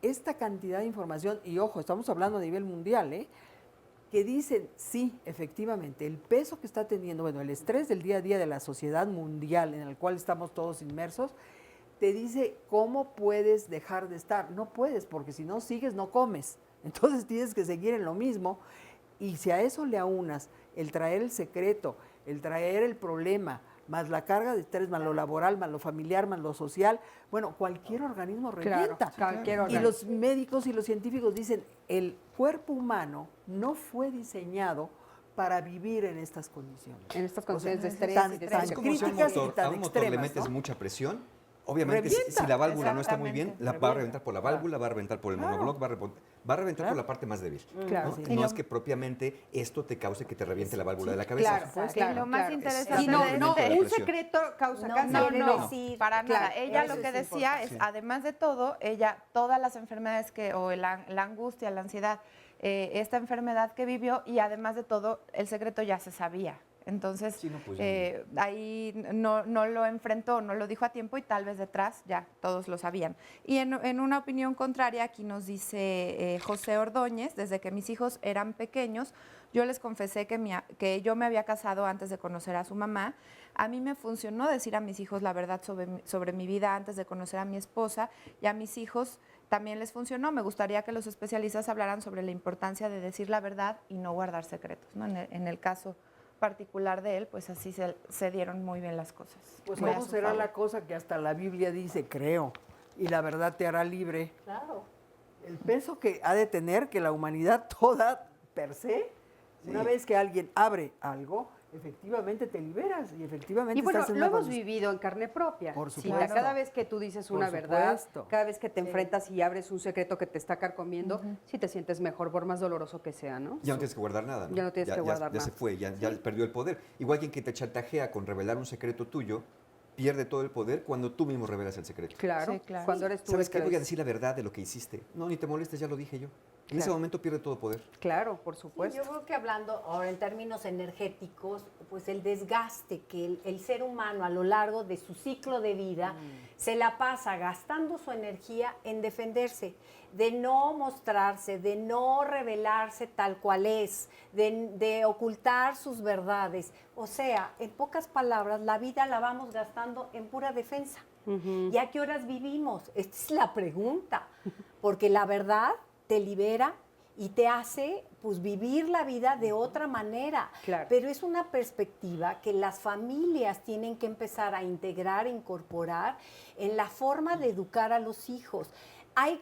esta cantidad de información, y ojo, estamos hablando a nivel mundial, que dicen, sí, efectivamente, el peso que está teniendo, bueno, el estrés del día a día de la sociedad mundial en el cual estamos todos inmersos, te dice cómo puedes dejar de estar. No puedes, porque si no sigues, no comes. Entonces tienes que seguir en lo mismo. Y si a eso le aunas el traer el secreto, el traer el problema, más la carga de estrés, más lo laboral, más lo familiar, más lo social, bueno, cualquier organismo revienta. Cualquier Y los médicos y los científicos dicen, el cuerpo humano no fue diseñado para vivir en estas condiciones. En estas condiciones de estrés tan, y de tan Es como si críticas y a tan un motor le extremas, metes ¿no? mucha presión, obviamente Revienta, si la válvula no está muy bien, exactamente, va a reventar por la válvula, va a reventar por el Claro. monobloc, va a reventar por la parte más débil. Claro, ¿no? sí. No es que propiamente esto te cause que te reviente la válvula de la cabeza. Claro, lo más interesante Y no, de no, este- un secreto causa cáncer. No, para nada. Claro, Ella eso lo que es decía importante. es, además de todo, todas las enfermedades o la angustia, la ansiedad, esta enfermedad que vivió y además de todo, el secreto ya se sabía. Entonces, ahí no lo enfrentó, no lo dijo a tiempo y tal vez detrás ya todos lo sabían. Y en una opinión contraria, aquí nos dice José Ordóñez, desde que mis hijos eran pequeños, yo les confesé que yo me había casado antes de conocer a su mamá. A mí me funcionó decir a mis hijos la verdad sobre mi vida antes de conocer a mi esposa y a mis hijos también les funcionó. Me gustaría que los especialistas hablaran sobre la importancia de decir la verdad y no guardar secretos, ¿no? En el caso particular de él, pues así se dieron muy bien las cosas. Pues Muy a cómo su será favor. la cosa que hasta la Biblia dice, creo, y la verdad te hará libre. Claro. El peso que ha de tener que la humanidad toda, per se, una vez que alguien abre algo, efectivamente te liberas y efectivamente Y bueno, estás en lo una hemos condición. vivido en carne propia. Por Sí, supuesto. cada vez que tú dices Por una verdad, supuesto. cada vez que te enfrentas y abres un secreto que te está carcomiendo, sí te sientes mejor, por más doloroso que sea, ¿no? Ya no tienes que guardar nada. Ya no tienes que guardar ya nada. se fue, ya perdió el poder. Igual quien que te chantajea con revelar un secreto tuyo, pierde todo el poder cuando tú mismo revelas el secreto. Claro, cuando eres tú ¿Sabes el qué? que Voy a lo decir la verdad de lo que hiciste. No, ni te molestes, ya lo dije yo. en ese momento pierde todo poder. Claro, por supuesto. Yo creo que hablando ahora en términos energéticos, pues el desgaste que el ser humano a lo largo de su ciclo de vida se la pasa gastando su energía en defenderse, de no mostrarse, de no revelarse tal cual es, de ocultar sus verdades. O sea, en pocas palabras, la vida la vamos gastando en pura defensa. ¿Y a qué horas vivimos? Esta es la pregunta, porque la verdad te libera y te hace pues vivir la vida de otra manera. Claro. Pero es una perspectiva que las familias tienen que empezar a integrar, incorporar en la forma de educar a los hijos.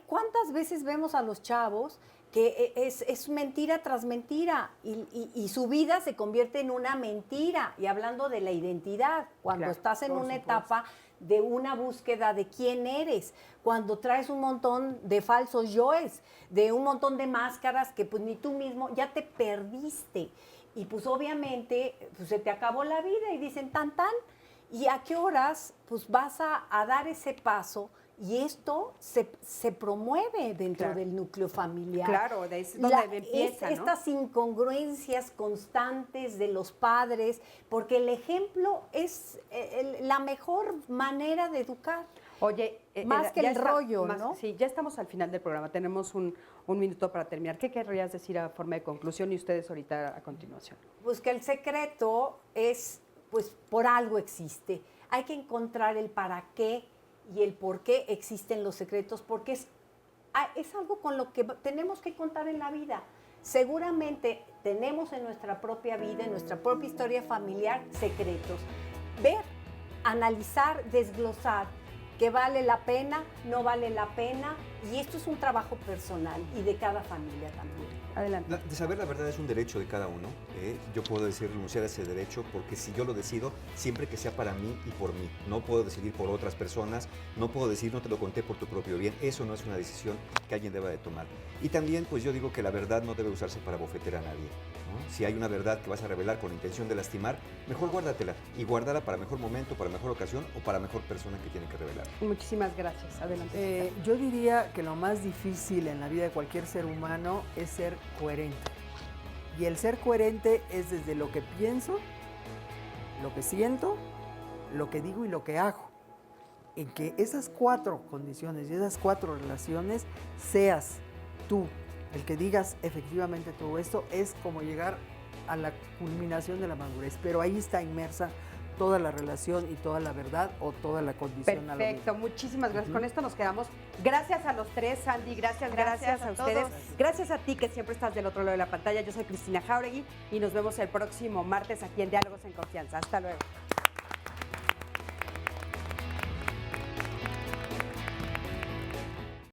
¿Cuántas veces vemos a los chavos que es mentira tras mentira y su vida se convierte en una mentira? Y hablando de la identidad, cuando Claro, estás en por una supuesto. etapa de una búsqueda de quién eres, cuando traes un montón de falsos yoes, de un montón de máscaras que pues ni tú mismo ya te perdiste. Y pues obviamente pues, se te acabó la vida y dicen tan, ¿y a qué horas pues vas a dar ese paso? Y esto se promueve dentro Claro. del núcleo familiar. Claro, es donde empieza, ¿no? Estas incongruencias constantes de los padres, porque el ejemplo es la mejor manera de educar. Oye, Más que ya el rollo, ¿no? Sí, ya estamos al final del programa. Tenemos un minuto para terminar. ¿Qué querrías decir a forma de conclusión y ustedes ahorita a continuación? Pues que el secreto es, pues por algo existe. Hay que encontrar el para qué y el por qué existen los secretos, porque es algo con lo que tenemos que contar en la vida. Seguramente tenemos en nuestra propia vida, en nuestra propia historia familiar, secretos. Ver, analizar, desglosar, que vale la pena, no vale la pena, y esto es un trabajo personal y de cada familia también. Adelante. De saber la verdad es un derecho de cada uno. Yo puedo decir renunciar a ese derecho porque si yo lo decido, siempre que sea para mí y por mí. No puedo decidir por otras personas, no puedo decir no te lo conté por tu propio bien. Eso no es una decisión que alguien deba de tomar. Y también pues yo digo que la verdad no debe usarse para bofetear a nadie, ¿no? Si hay una verdad que vas a revelar con intención de lastimar, mejor guárdatela y guárdala para mejor momento, para mejor ocasión o para mejor persona que tiene que revelar. Muchísimas gracias. Adelante. Yo diría que lo más difícil en la vida de cualquier ser humano es ser coherente. Y el ser coherente es desde lo que pienso, lo que siento, lo que digo y lo que hago. En que esas 4 condiciones y esas 4 relaciones seas tú el que digas efectivamente todo esto, es como llegar a la culminación de la madurez. Pero ahí está inmersa toda la relación y toda la verdad o toda la condición. Perfecto, muchísimas gracias. Con esto nos quedamos. Gracias a los tres, Sandy, gracias a ustedes. todos. Gracias a ti que siempre estás del otro lado de la pantalla. Yo soy Cristina Jauregui y nos vemos el próximo martes aquí en Diálogos en Confianza. Hasta luego.